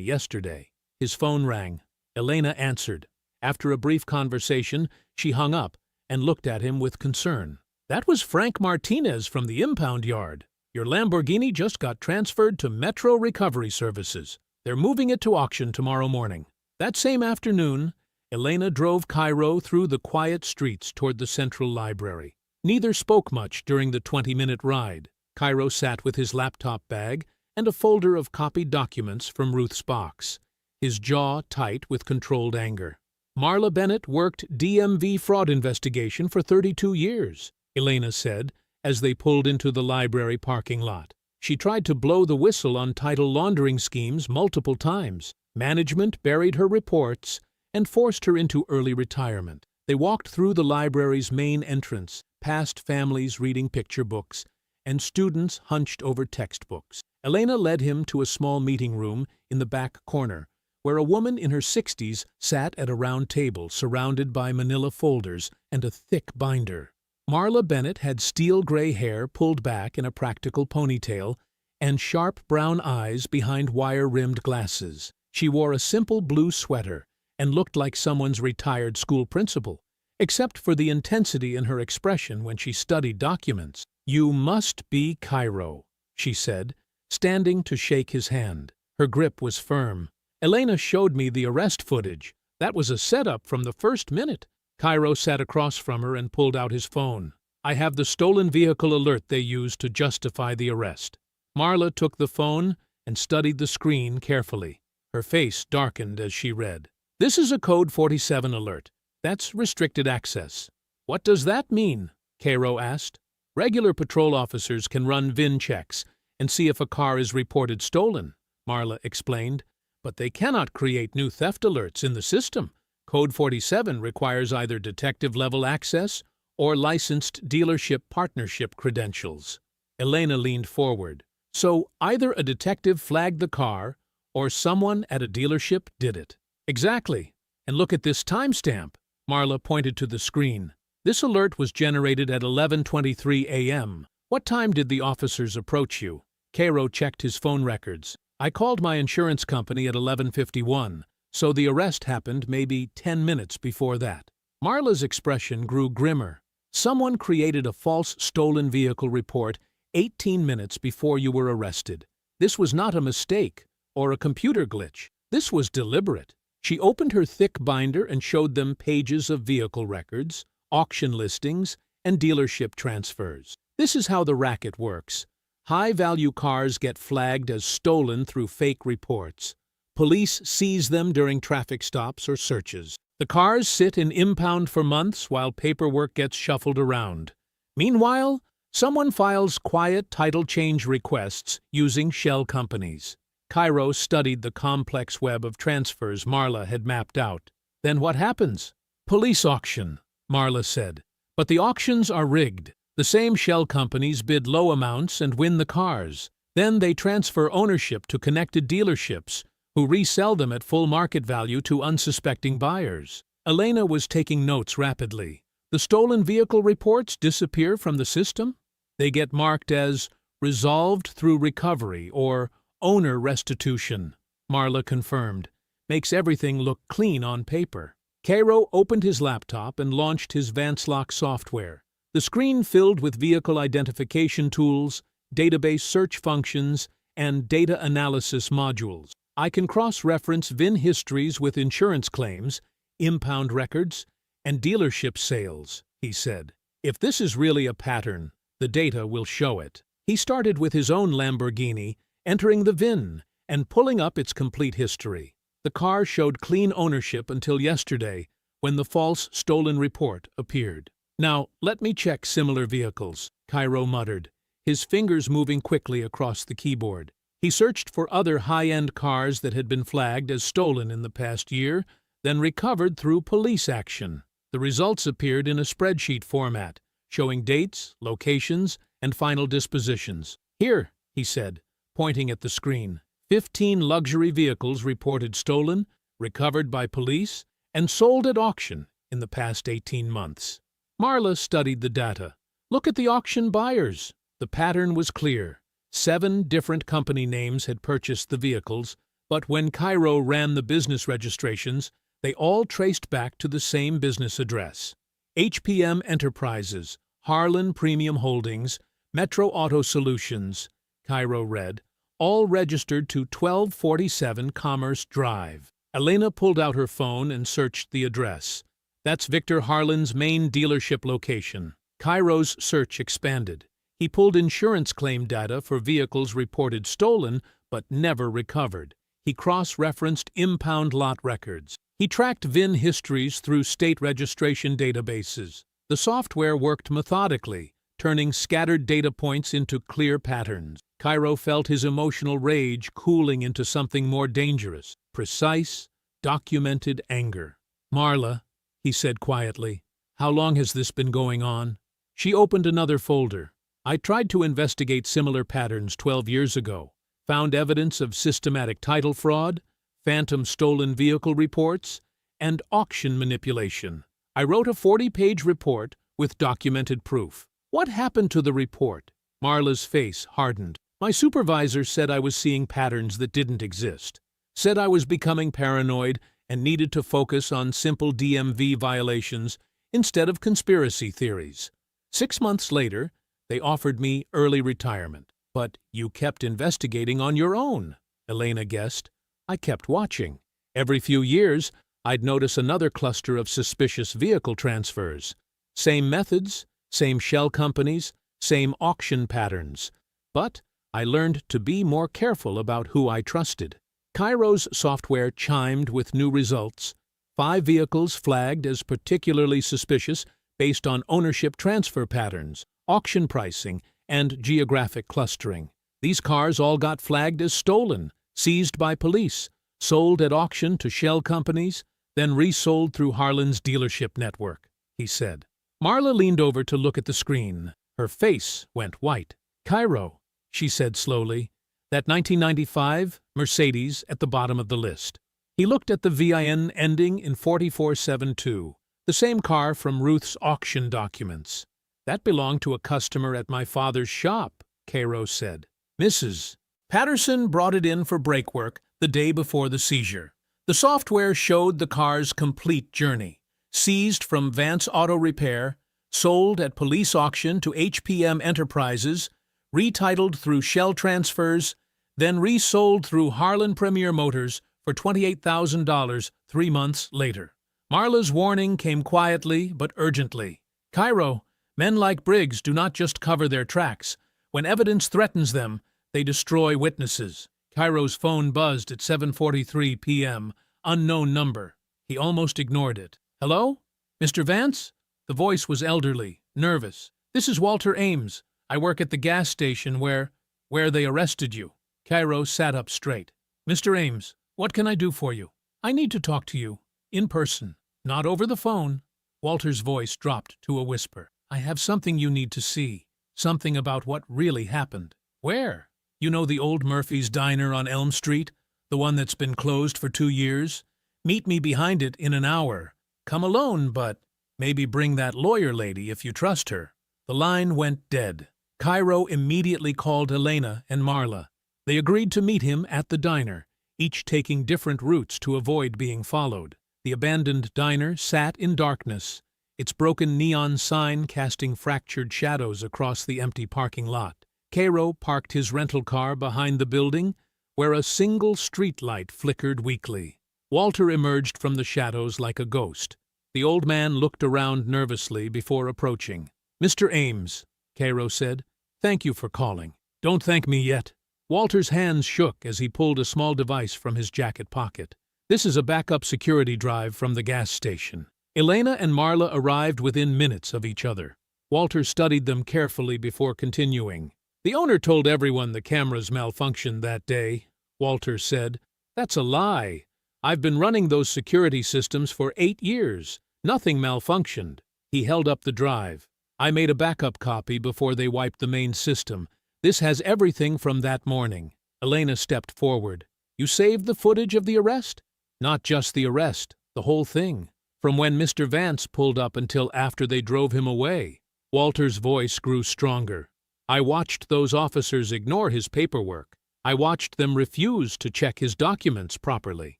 yesterday. His phone rang. Elena answered. After a brief conversation, she hung up and looked at him with concern. That was Frank Martinez from the impound yard. Your Lamborghini just got transferred to Metro Recovery Services. They're moving it to auction tomorrow morning. That same afternoon, Elena drove Cairo through the quiet streets toward the Central Library. Neither spoke much during the 20-minute ride. Cairo sat with his laptop bag and a folder of copied documents from Ruth's box, his jaw tight with controlled anger. Marla Bennett worked DMV fraud investigation for 32 years, Elena said, as they pulled into the library parking lot. She tried to blow the whistle on title laundering schemes multiple times. Management buried her reports and forced her into early retirement. They walked through the library's main entrance, past families reading picture books, and students hunched over textbooks. Elena led him to a small meeting room in the back corner, where a woman in her 60s sat at a round table surrounded by manila folders and a thick binder. Marla Bennett had steel-gray hair pulled back in a practical ponytail and sharp brown eyes behind wire-rimmed glasses. She wore a simple blue sweater and looked like someone's retired school principal, except for the intensity in her expression when she studied documents. "You must be Cairo," she said, standing to shake his hand. Her grip was firm. "Elena showed me the arrest footage. That was a setup from the first minute." Cairo sat across from her and pulled out his phone. "I have the stolen vehicle alert they used to justify the arrest." Marla took the phone and studied the screen carefully. Her face darkened as she read. "This is a Code 47 alert. That's restricted access." "What does that mean?" Cairo asked. "Regular patrol officers can run VIN checks and see if a car is reported stolen," Marla explained, "but they cannot create new theft alerts in the system. Code 47 requires either detective-level access or licensed dealership partnership credentials." Elena leaned forward. "So either a detective flagged the car or someone at a dealership did it." "Exactly. And look at this timestamp." Marla pointed to the screen. "This alert was generated at 11:23 a.m. What time did the officers approach you?" Cairo checked his phone records. "I called my insurance company at 11:51, so the arrest happened maybe 10 minutes before that." Marla's expression grew grimmer. "Someone created a false stolen vehicle report 18 minutes before you were arrested. This was not a mistake or a computer glitch. This was deliberate." She opened her thick binder and showed them pages of vehicle records, auction listings, and dealership transfers. "This is how the racket works. High-value cars get flagged as stolen through fake reports. Police seize them during traffic stops or searches. The cars sit in impound for months while paperwork gets shuffled around. Meanwhile, someone files quiet title change requests using shell companies." Cairo studied the complex web of transfers Marla had mapped out. "Then what happens?" "Police auction," Marla said. "But the auctions are rigged. The same shell companies bid low amounts and win the cars. Then they transfer ownership to connected dealerships, who resell them at full market value to unsuspecting buyers." Elena was taking notes rapidly. "The stolen vehicle reports disappear from the system? They get marked as resolved through recovery or owner restitution," Marla confirmed. "Makes everything look clean on paper." Cairo opened his laptop and launched his Vancelock software. The screen filled with vehicle identification tools, database search functions, and data analysis modules. "I can cross-reference VIN histories with insurance claims, impound records, and dealership sales," he said. "If this is really a pattern, the data will show it." He started with his own Lamborghini, entering the VIN and pulling up its complete history. The car showed clean ownership until yesterday, when the false stolen report appeared. "Now, let me check similar vehicles," Cairo muttered, his fingers moving quickly across the keyboard. He searched for other high-end cars that had been flagged as stolen in the past year, then recovered through police action. The results appeared in a spreadsheet format, showing dates, locations, and final dispositions. "Here," he said, pointing at the screen. 15 luxury vehicles reported stolen, recovered by police, and sold at auction in the past 18 months. Marla studied the data. "Look at the auction buyers." The pattern was clear. 7 different company names had purchased the vehicles, but when Cairo ran the business registrations, they all traced back to the same business address. HPM Enterprises, Harlan Premium Holdings, Metro Auto Solutions, Cairo read, all registered to 1247 Commerce Drive. Elena pulled out her phone and searched the address. "That's Victor Harlan's main dealership location." Cairo's search expanded. He pulled insurance claim data for vehicles reported stolen but never recovered. He cross-referenced impound lot records. He tracked VIN histories through state registration databases. The software worked methodically, turning scattered data points into clear patterns. Cairo felt his emotional rage cooling into something more dangerous, precise, documented anger. "Marla," he said quietly, "how long has this been going on?" She opened another folder. "I tried to investigate similar patterns 12 years ago, found evidence of systematic title fraud, phantom stolen vehicle reports, and auction manipulation. I wrote a 40-page report with documented proof." "What happened to the report?" Marla's face hardened. "My supervisor said I was seeing patterns that didn't exist. Said I was becoming paranoid and needed to focus on simple DMV violations instead of conspiracy theories. 6 months later, they offered me early retirement. But you kept investigating on your own," Elena guessed. "I kept watching. Every few years, I'd notice another cluster of suspicious vehicle transfers. Same methods, same shell companies, same auction patterns. But I learned to be more careful about who I trusted." Cairo's software chimed with new results. 5 vehicles flagged as particularly suspicious based on ownership transfer patterns, auction pricing, and geographic clustering. These cars all got flagged as stolen, seized by police, sold at auction to shell companies, then resold through Harlan's dealership network, he said. Marla leaned over to look at the screen. Her face went white. "Cairo," she said slowly, "that 1995 Mercedes at the bottom of the list." He looked at the VIN ending in 4472, the same car from Ruth's auction documents. "That belonged to a customer at my father's shop," Cairo said. "Mrs. Patterson brought it in for brake work the day before the seizure. The software showed the car's complete journey. Seized from Vance Auto Repair, sold at police auction to HPM Enterprises, retitled through shell transfers, then resold through Harlan Premier Motors for $28,000 3 months later." Marla's warning came quietly but urgently. "Cairo, men like Briggs do not just cover their tracks. When evidence threatens them, they destroy witnesses." Cairo's phone buzzed at 7:43 p.m. Unknown number. He almost ignored it. "Hello? Mr. Vance?" The voice was elderly, nervous. "This is Walter Ames. I work at the gas station where they arrested you." Cairo sat up straight. "Mr. Ames, what can I do for you?" "I need to talk to you. In person. Not over the phone." Walter's voice dropped to a whisper. "I have something you need to see. Something about what really happened." "Where?" "You know the old Murphy's Diner on Elm Street? The one that's been closed for 2 years? Meet me behind it in an hour. Come alone, but maybe bring that lawyer lady if you trust her." The line went dead. Cairo immediately called Elena and Marla. They agreed to meet him at the diner, each taking different routes to avoid being followed. The abandoned diner sat in darkness, its broken neon sign casting fractured shadows across the empty parking lot. Cairo parked his rental car behind the building, where a single streetlight flickered weakly. Walter emerged from the shadows like a ghost. The old man looked around nervously before approaching. "Mr. Ames," Cairo said, "thank you for calling." "Don't thank me yet," Walter's hands shook as he pulled a small device from his jacket pocket. This is a backup security drive from the gas station. Elena and Marla arrived within minutes of each other. Walter studied them carefully before continuing. The owner told everyone the cameras malfunctioned that day, Walter said. That's a lie. I've been running those security systems for 8 years. Nothing malfunctioned. He held up the drive. I made a backup copy before they wiped the main system. This has everything from that morning. Elena stepped forward. You saved the footage of the arrest? Not just the arrest, the whole thing. From when Mr. Vance pulled up until after they drove him away. Walter's voice grew stronger. I watched those officers ignore his paperwork. I watched them refuse to check his documents properly.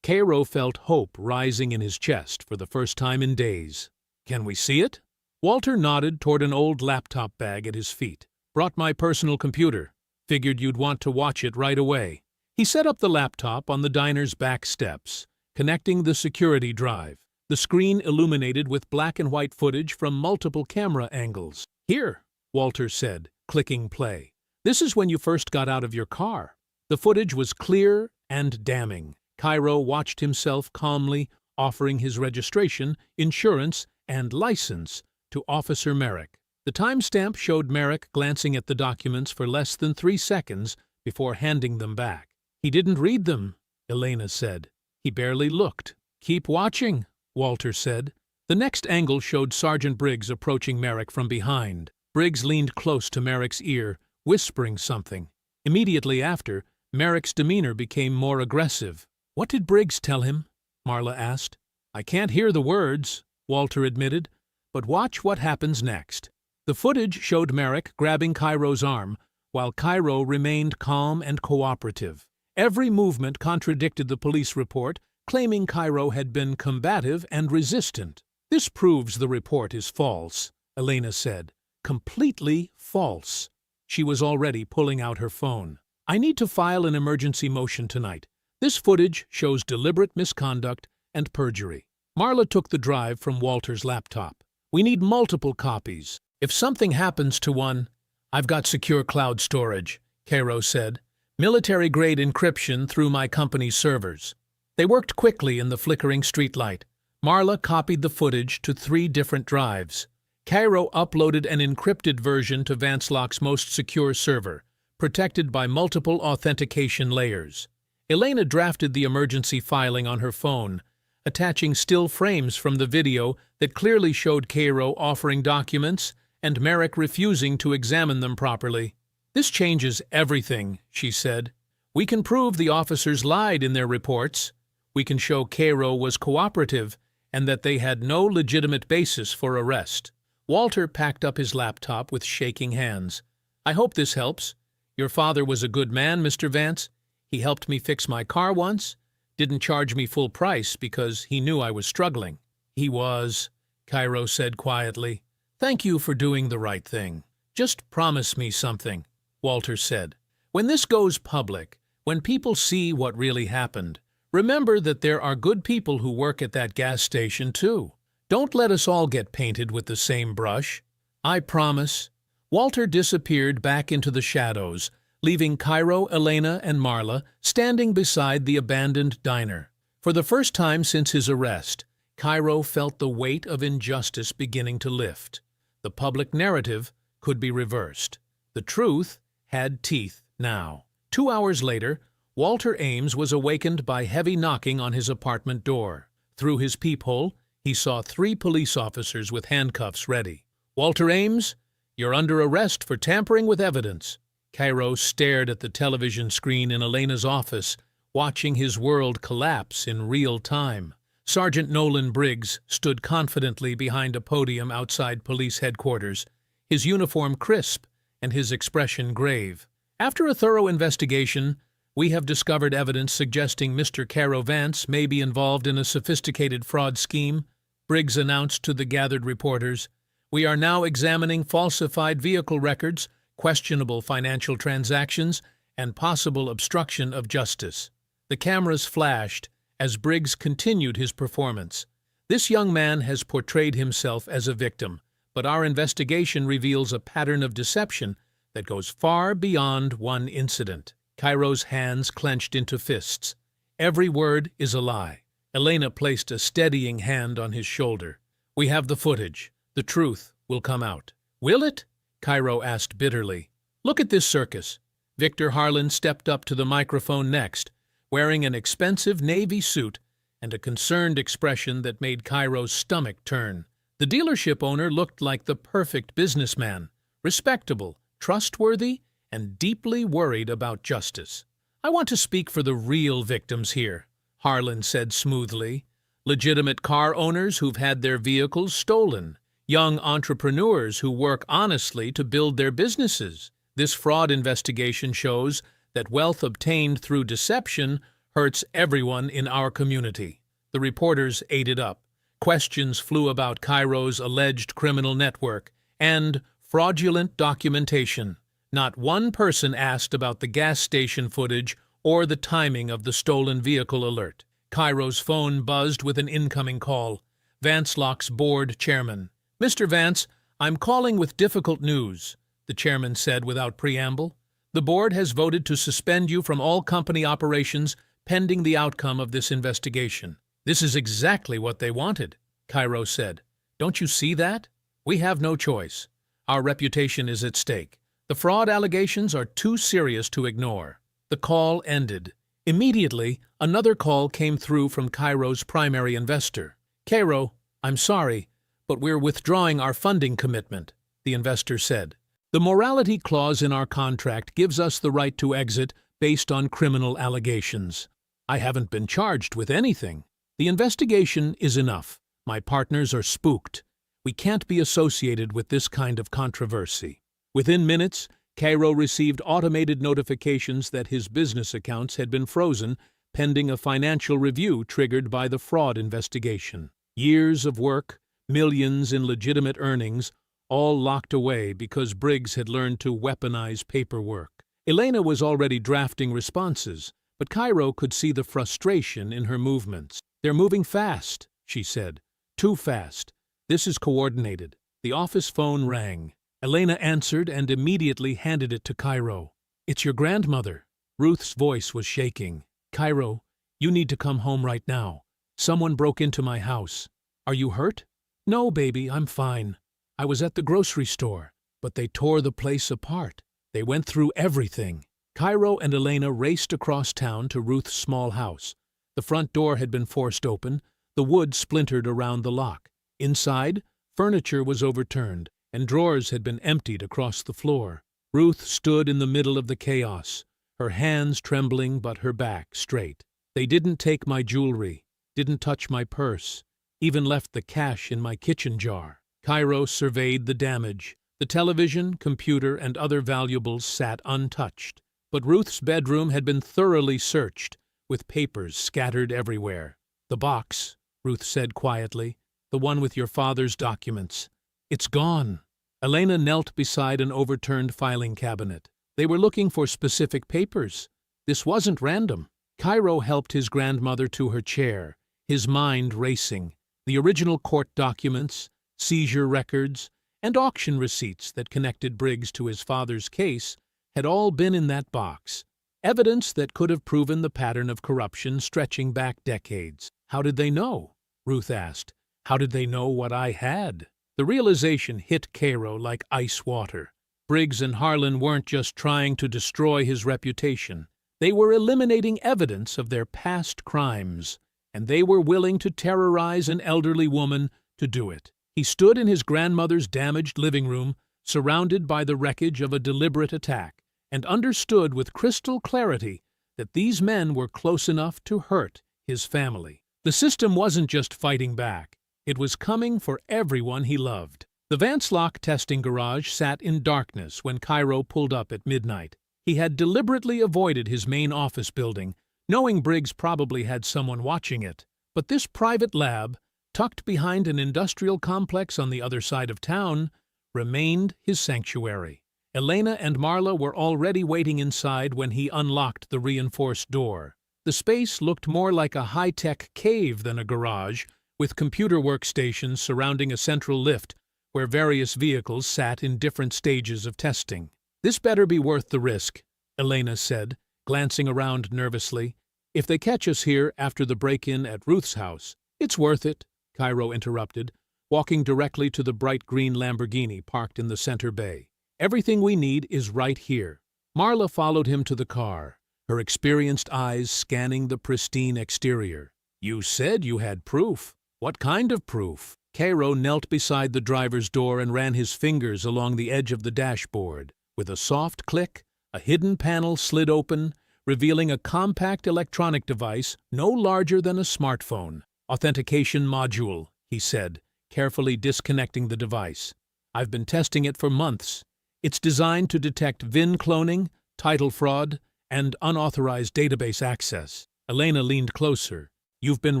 Cairo felt hope rising in his chest for the first time in days. Can we see it? Walter nodded toward an old laptop bag at his feet. Brought my personal computer. Figured you'd want to watch it right away. He set up the laptop on the diner's back steps, connecting the security drive. The screen illuminated with black and white footage from multiple camera angles. Here, Walter said, clicking play. This is when you first got out of your car. The footage was clear and damning. Cairo watched himself calmly, offering his registration, insurance, and license to Officer Merrick. The timestamp showed Merrick glancing at the documents for less than 3 seconds before handing them back. He didn't read them, Elena said. He barely looked. Keep watching, Walter said. The next angle showed Sergeant Briggs approaching Merrick from behind. Briggs leaned close to Merrick's ear, whispering something. Immediately after, Merrick's demeanor became more aggressive. What did Briggs tell him? Marla asked. I can't hear the words, Walter admitted, but watch what happens next. The footage showed Merrick grabbing Cairo's arm, while Cairo remained calm and cooperative. Every movement contradicted the police report, claiming Cairo had been combative and resistant. This proves the report is false, Elena said. Completely false. She was already pulling out her phone. I need to file an emergency motion tonight. This footage shows deliberate misconduct and perjury. Marla took the drive from Walter's laptop. We need multiple copies. If something happens to one, I've got secure cloud storage, Cairo said. Military-grade encryption through my company's servers. They worked quickly in the flickering streetlight. Marla copied the footage to 3 different drives. Cairo uploaded an encrypted version to Vancelock's most secure server, protected by multiple authentication layers. Elena drafted the emergency filing on her phone, attaching still frames from the video that clearly showed Cairo offering documents and Merrick refusing to examine them properly. This changes everything, she said. We can prove the officers lied in their reports. We can show Cairo was cooperative and that they had no legitimate basis for arrest. Walter packed up his laptop with shaking hands. I hope this helps. Your father was a good man, Mr. Vance. He helped me fix my car once. Didn't charge me full price because he knew I was struggling. He was, Cairo said quietly. Thank you for doing the right thing. Just promise me something, Walter said. When this goes public, when people see what really happened, remember that there are good people who work at that gas station too. Don't let us all get painted with the same brush. I promise. Walter disappeared back into the shadows, leaving Cairo, Elena, and Marla standing beside the abandoned diner. For the first time since his arrest, Cairo felt the weight of injustice beginning to lift. The public narrative could be reversed. The truth had teeth now. 2 hours later, Walter Ames was awakened by heavy knocking on his apartment door. Through his peephole, he saw 3 police officers with handcuffs ready. Walter Ames, you're under arrest for tampering with evidence. Cairo stared at the television screen in Elena's office, watching his world collapse in real time. Sergeant Nolan Briggs stood confidently behind a podium outside police headquarters, his uniform crisp and his expression grave. After a thorough investigation, we have discovered evidence suggesting Mr. Cairo Vance may be involved in a sophisticated fraud scheme, Briggs announced to the gathered reporters. We are now examining falsified vehicle records, questionable financial transactions, and possible obstruction of justice. The cameras flashed as Briggs continued his performance. This young man has portrayed himself as a victim, but our investigation reveals a pattern of deception that goes far beyond one incident. Cairo's hands clenched into fists. Every word is a lie. Elena placed a steadying hand on his shoulder. We have the footage. The truth will come out. Will it? Cairo asked bitterly. Look at this circus. Victor Harlan stepped up to the microphone next, wearing an expensive navy suit and a concerned expression that made Cairo's stomach turn. The dealership owner looked like the perfect businessman, respectable, trustworthy, and deeply worried about justice. I want to speak for the real victims here, Harlan said smoothly. Legitimate car owners who've had their vehicles stolen, young entrepreneurs who work honestly to build their businesses. This fraud investigation shows that wealth obtained through deception hurts everyone in our community. The reporters ate it up. Questions flew about Cairo's alleged criminal network and fraudulent documentation. Not one person asked about the gas station footage or the timing of the stolen vehicle alert. Cairo's phone buzzed with an incoming call. Vance Lock's board chairman. Mr. Vance, I'm calling with difficult news, the chairman said without preamble. The board has voted to suspend you from all company operations pending the outcome of this investigation. This is exactly what they wanted, Cairo said. Don't you see that? We have no choice. Our reputation is at stake. The fraud allegations are too serious to ignore. The call ended. Immediately, another call came through from Cairo's primary investor. Cairo, I'm sorry, but we're withdrawing our funding commitment, the investor said. The morality clause in our contract gives us the right to exit based on criminal allegations. I haven't been charged with anything. The investigation is enough. My partners are spooked. We can't be associated with this kind of controversy. Within minutes, Cairo received automated notifications that his business accounts had been frozen pending a financial review triggered by the fraud investigation. Years of work, millions in legitimate earnings, all locked away because Briggs had learned to weaponize paperwork. Elena was already drafting responses, but Cairo could see the frustration in her movements. They're moving fast, she said. Too fast. This is coordinated. The office phone rang. Elena answered and immediately handed it to Cairo. It's your grandmother. Ruth's voice was shaking. Cairo, you need to come home right now. Someone broke into my house. Are you hurt? No, baby, I'm fine. I was at the grocery store, but they tore the place apart. They went through everything. Cairo and Elena raced across town to Ruth's small house. The front door had been forced open, the wood splintered around the lock. Inside, furniture was overturned, and drawers had been emptied across the floor. Ruth stood in the middle of the chaos, her hands trembling but her back straight. They didn't take my jewelry, didn't touch my purse, even left the cash in my kitchen jar. Cairo surveyed the damage. The television, computer, and other valuables sat untouched. But Ruth's bedroom had been thoroughly searched, with papers scattered everywhere. The box, Ruth said quietly, the one with your father's documents. It's gone. Elena knelt beside an overturned filing cabinet. They were looking for specific papers. This wasn't random. Cairo helped his grandmother to her chair, his mind racing. The original court documents, seizure records, and auction receipts that connected Briggs to his father's case had all been in that box. Evidence that could have proven the pattern of corruption stretching back decades. How did they know? Ruth asked. How did they know what I had? The realization hit Cairo like ice water. Briggs and Harlan weren't just trying to destroy his reputation. They were eliminating evidence of their past crimes, and they were willing to terrorize an elderly woman to do it. He stood in his grandmother's damaged living room, surrounded by the wreckage of a deliberate attack, and understood with crystal clarity that these men were close enough to hurt his family. The system wasn't just fighting back. It was coming for everyone he loved. The Vance Lock testing garage sat in darkness when Cairo pulled up at midnight. He had deliberately avoided his main office building, knowing Briggs probably had someone watching it. But this private lab, tucked behind an industrial complex on the other side of town, remained his sanctuary. Elena and Marla were already waiting inside when he unlocked the reinforced door. The space looked more like a high-tech cave than a garage, with computer workstations surrounding a central lift where various vehicles sat in different stages of testing. This better be worth the risk, Elena said, glancing around nervously. "If they catch us here after the break-in at Ruth's house, it's worth it," Cairo interrupted, walking directly to the bright green Lamborghini parked in the center bay. "Everything we need is right here." Marla followed him to the car, her experienced eyes scanning the pristine exterior. "You said you had proof. What kind of proof?" Cairo knelt beside the driver's door and ran his fingers along the edge of the dashboard. With a soft click, a hidden panel slid open, revealing a compact electronic device no larger than a smartphone. "Authentication module," he said, carefully disconnecting the device. "I've been testing it for months. It's designed to detect VIN cloning, title fraud, and unauthorized database access." Elena leaned closer. "You've been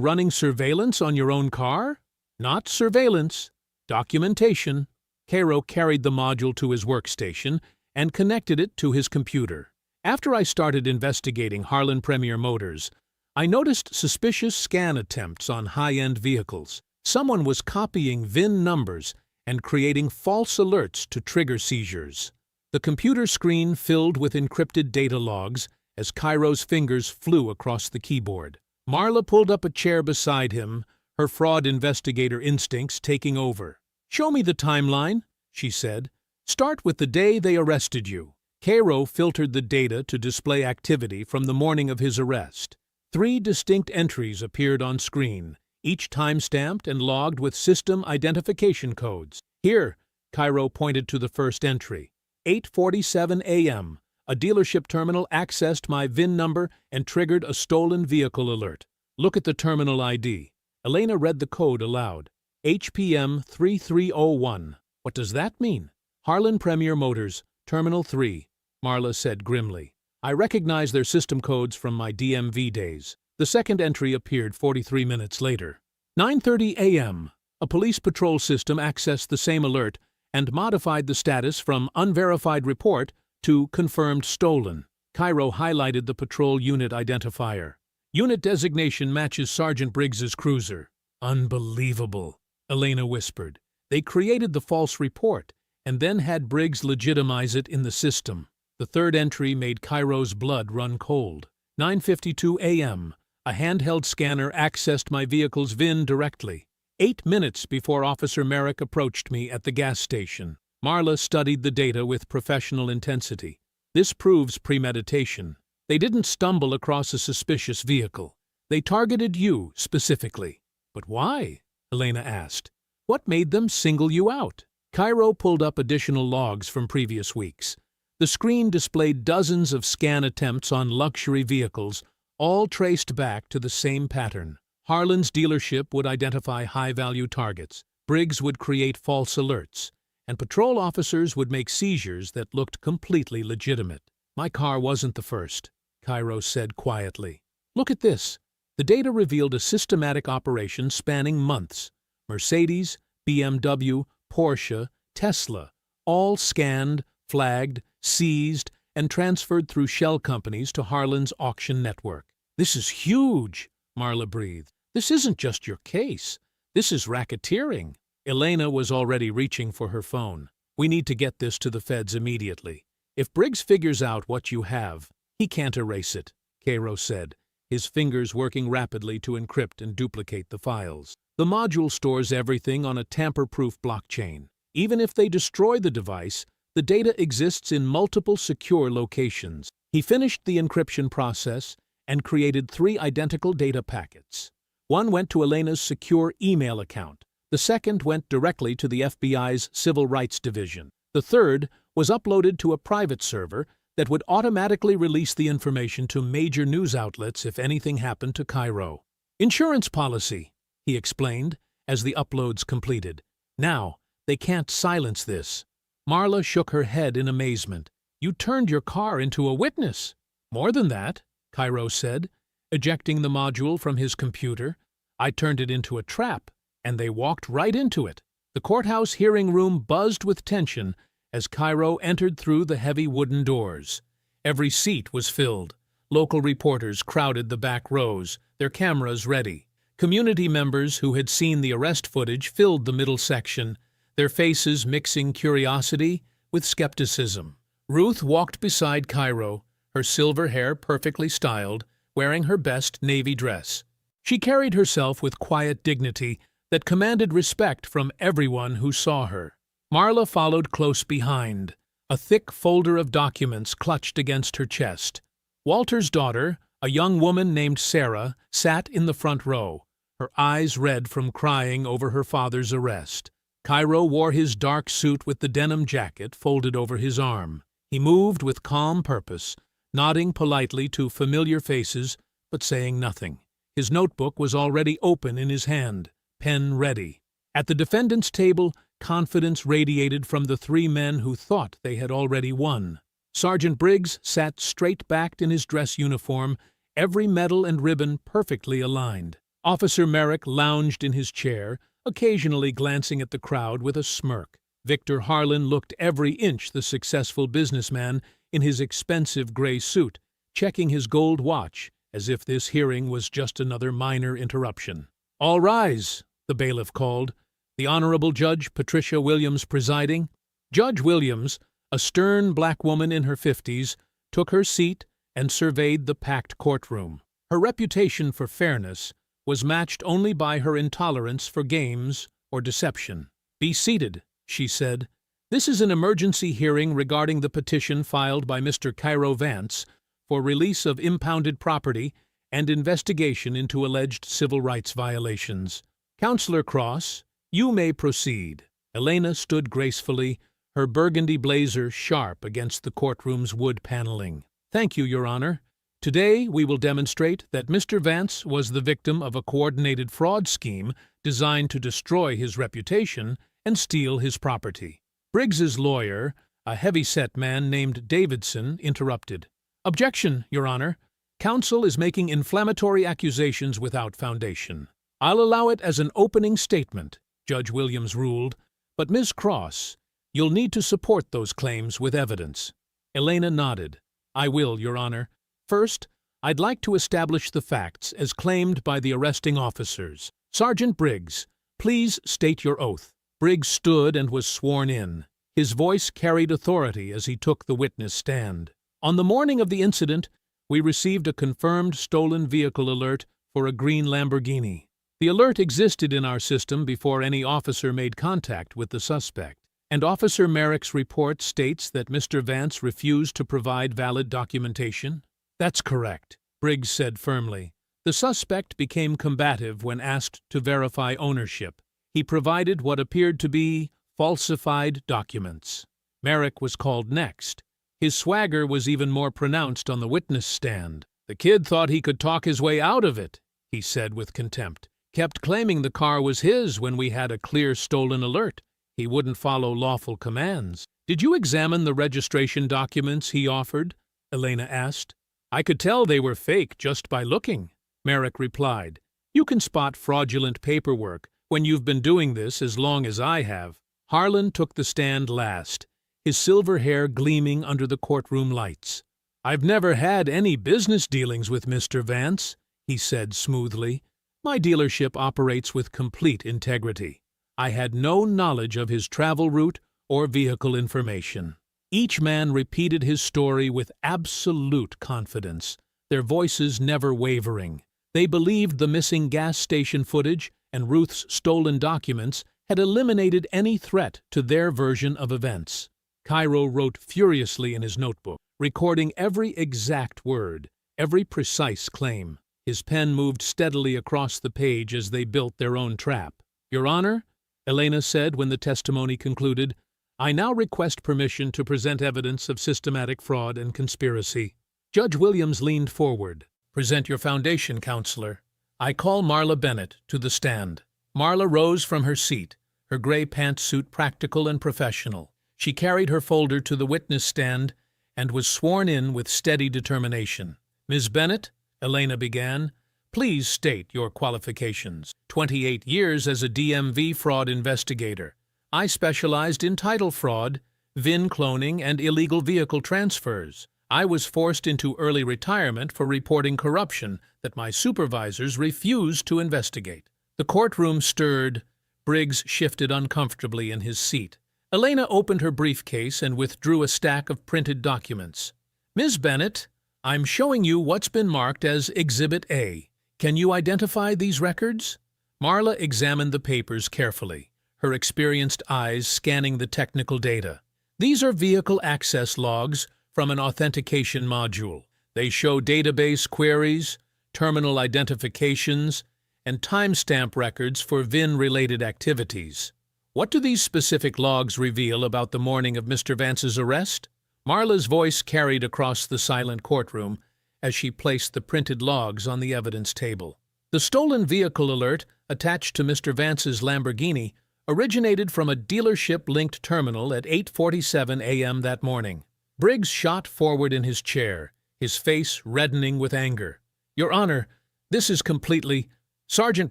running surveillance on your own car?" "Not surveillance. Documentation." Cairo carried the module to his workstation and connected it to his computer. "After I started investigating Harlan Premier Motors, I noticed suspicious scan attempts on high-end vehicles. Someone was copying VIN numbers and creating false alerts to trigger seizures." The computer screen filled with encrypted data logs as Cairo's fingers flew across the keyboard. Marla pulled up a chair beside him, her fraud investigator instincts taking over. "Show me the timeline," she said. "Start with the day they arrested you." Cairo filtered the data to display activity from the morning of his arrest. 3 distinct entries appeared on screen, each time-stamped and logged with system identification codes. "Here," Cairo pointed to the first entry. 8:47 a.m. A dealership terminal accessed my VIN number and triggered a stolen vehicle alert. Look at the terminal ID. Elena read the code aloud. HPM 3301. "What does that mean?" "Harlan Premier Motors, Terminal 3, Marla said grimly. "I recognize their system codes from my DMV days." The second entry appeared 43 minutes later. 9:30 a.m. A police patrol system accessed the same alert and modified the status from unverified report to confirmed stolen. Cairo highlighted the patrol unit identifier. "Unit designation matches Sergeant Briggs's cruiser." "Unbelievable," Elena whispered. "They created the false report and then had Briggs legitimize it in the system." The third entry made Cairo's blood run cold. 9:52 a.m. A handheld scanner accessed my vehicle's VIN directly. 8 minutes before Officer Merrick approached me at the gas station. Marla studied the data with professional intensity. "This proves premeditation. They didn't stumble across a suspicious vehicle. They targeted you specifically." "But why?" Elena asked. "What made them single you out?" Cairo pulled up additional logs from previous weeks. The screen displayed dozens of scan attempts on luxury vehicles, all traced back to the same pattern. Harlan's dealership would identify high-value targets, Briggs would create false alerts, and patrol officers would make seizures that looked completely legitimate. "My car wasn't the first," Cairo said quietly. "Look at this." The data revealed a systematic operation spanning months. Mercedes, BMW, Porsche, Tesla, all scanned, flagged, seized, and transferred through shell companies to Harlan's auction network. "This is huge," Marla breathed. "This isn't just your case. This is racketeering." Elena was already reaching for her phone. "We need to get this to the feds immediately. If Briggs figures out what you have, he can't erase it," Cairo said, his fingers working rapidly to encrypt and duplicate the files. "The module stores everything on a tamper-proof blockchain. Even if they destroy the device, the data exists in multiple secure locations." He finished the encryption process and created 3 identical data packets. One went to Elena's secure email account. The second went directly to the FBI's Civil Rights Division. The third was uploaded to a private server that would automatically release the information to major news outlets if anything happened to Cairo. "Insurance policy," he explained as the uploads completed. "Now, they can't silence this." Marla shook her head in amazement. "You turned your car into a witness." "More than that," Cairo said, ejecting the module from his computer. "I turned it into a trap, and they walked right into it." The courthouse hearing room buzzed with tension as Cairo entered through the heavy wooden doors. Every seat was filled. Local reporters crowded the back rows, their cameras ready. Community members who had seen the arrest footage filled the middle section, their faces mixing curiosity with skepticism. Ruth walked beside Cairo, her silver hair perfectly styled, wearing her best navy dress. She carried herself with quiet dignity that commanded respect from everyone who saw her. Marla followed close behind, a thick folder of documents clutched against her chest. Walter's daughter, a young woman named Sarah, sat in the front row, her eyes red from crying over her father's arrest. Cairo wore his dark suit with the denim jacket folded over his arm. He moved with calm purpose, nodding politely to familiar faces, but saying nothing. His notebook was already open in his hand, pen ready. At the defendant's table, confidence radiated from the three men who thought they had already won. Sergeant Briggs sat straight-backed in his dress uniform, every medal and ribbon perfectly aligned. Officer Merrick lounged in his chair, occasionally glancing at the crowd with a smirk. Victor Harlan looked every inch the successful businessman in his expensive gray suit, checking his gold watch, as if this hearing was just another minor interruption. "All rise," the bailiff called, the Honorable Judge Patricia Williams presiding. Judge Williams, a stern black woman in her 50s, took her seat and surveyed the packed courtroom. Her reputation for fairness was matched only by her intolerance for games or deception. "Be seated," she said. "This is an emergency hearing regarding the petition filed by Mr. Cairo Vance for release of impounded property and investigation into alleged civil rights violations. Counselor Cross, you may proceed." Elena stood gracefully, her burgundy blazer sharp against the courtroom's wood paneling. "Thank you, Your Honor. Today we will demonstrate that Mr. Vance was the victim of a coordinated fraud scheme designed to destroy his reputation and steal his property." Briggs's lawyer, a heavy-set man named Davidson, interrupted. "Objection, Your Honor. Counsel is making inflammatory accusations without foundation." "I'll allow it as an opening statement," Judge Williams ruled, "but Ms. Cross, you'll need to support those claims with evidence." Elena nodded. "I will, Your Honor. First, I'd like to establish the facts as claimed by the arresting officers. Sergeant Briggs, please state your oath." Briggs stood and was sworn in. His voice carried authority as he took the witness stand. "On the morning of the incident, we received a confirmed stolen vehicle alert for a green Lamborghini. The alert existed in our system before any officer made contact with the suspect, and Officer Merrick's report states that Mr. Vance refused to provide valid documentation." "That's correct," Briggs said firmly. The suspect became combative when asked to verify ownership. He provided what appeared to be falsified documents. Merrick was called next. His swagger was even more pronounced on the witness stand. "The kid thought he could talk his way out of it," he said with contempt. "Kept claiming the car was his when we had a clear stolen alert. He wouldn't follow lawful commands." "Did you examine the registration documents he offered?" Elena asked. "I could tell they were fake just by looking," Merrick replied. "You can spot fraudulent paperwork when you've been doing this as long as I have." Harlan took the stand last, his silver hair gleaming under the courtroom lights. "I've never had any business dealings with Mr. Vance," he said smoothly. "My dealership operates with complete integrity. I had no knowledge of his travel route or vehicle information." Each man repeated his story with absolute confidence, their voices never wavering. They believed the missing gas station footage and Ruth's stolen documents had eliminated any threat to their version of events. Cairo wrote furiously in his notebook, recording every exact word, every precise claim. His pen moved steadily across the page as they built their own trap. "Your Honor," Elena said when the testimony concluded, "I now request permission to present evidence of systematic fraud and conspiracy." Judge Williams leaned forward. "Present your foundation, Counselor. I call Marla Bennett to the stand." Marla rose from her seat, her gray pantsuit practical and professional. She carried her folder to the witness stand and was sworn in with steady determination. "Ms. Bennett," Elena began, "please state your qualifications." 28 years as a DMV fraud investigator. I specialized in title fraud, VIN cloning, and illegal vehicle transfers. I was forced into early retirement for reporting corruption that my supervisors refused to investigate. The courtroom stirred. Briggs shifted uncomfortably in his seat. Elena opened her briefcase and withdrew a stack of printed documents. "Ms. Bennett, I'm showing you what's been marked as Exhibit A. Can you identify these records? Marla examined the papers carefully, her experienced eyes scanning the technical data. These are vehicle access logs from an authentication module. They show database queries, terminal identifications, and timestamp records for VIN-related activities. What do these specific logs reveal about the morning of Mr. Vance's arrest? Marla's voice carried across the silent courtroom as she placed the printed logs on the evidence table. The stolen vehicle alert attached to Mr. Vance's Lamborghini originated from a dealership-linked terminal at 8:47 a.m. that morning. Briggs shot forward in his chair, his face reddening with anger. Your Honor, this is completely— Sergeant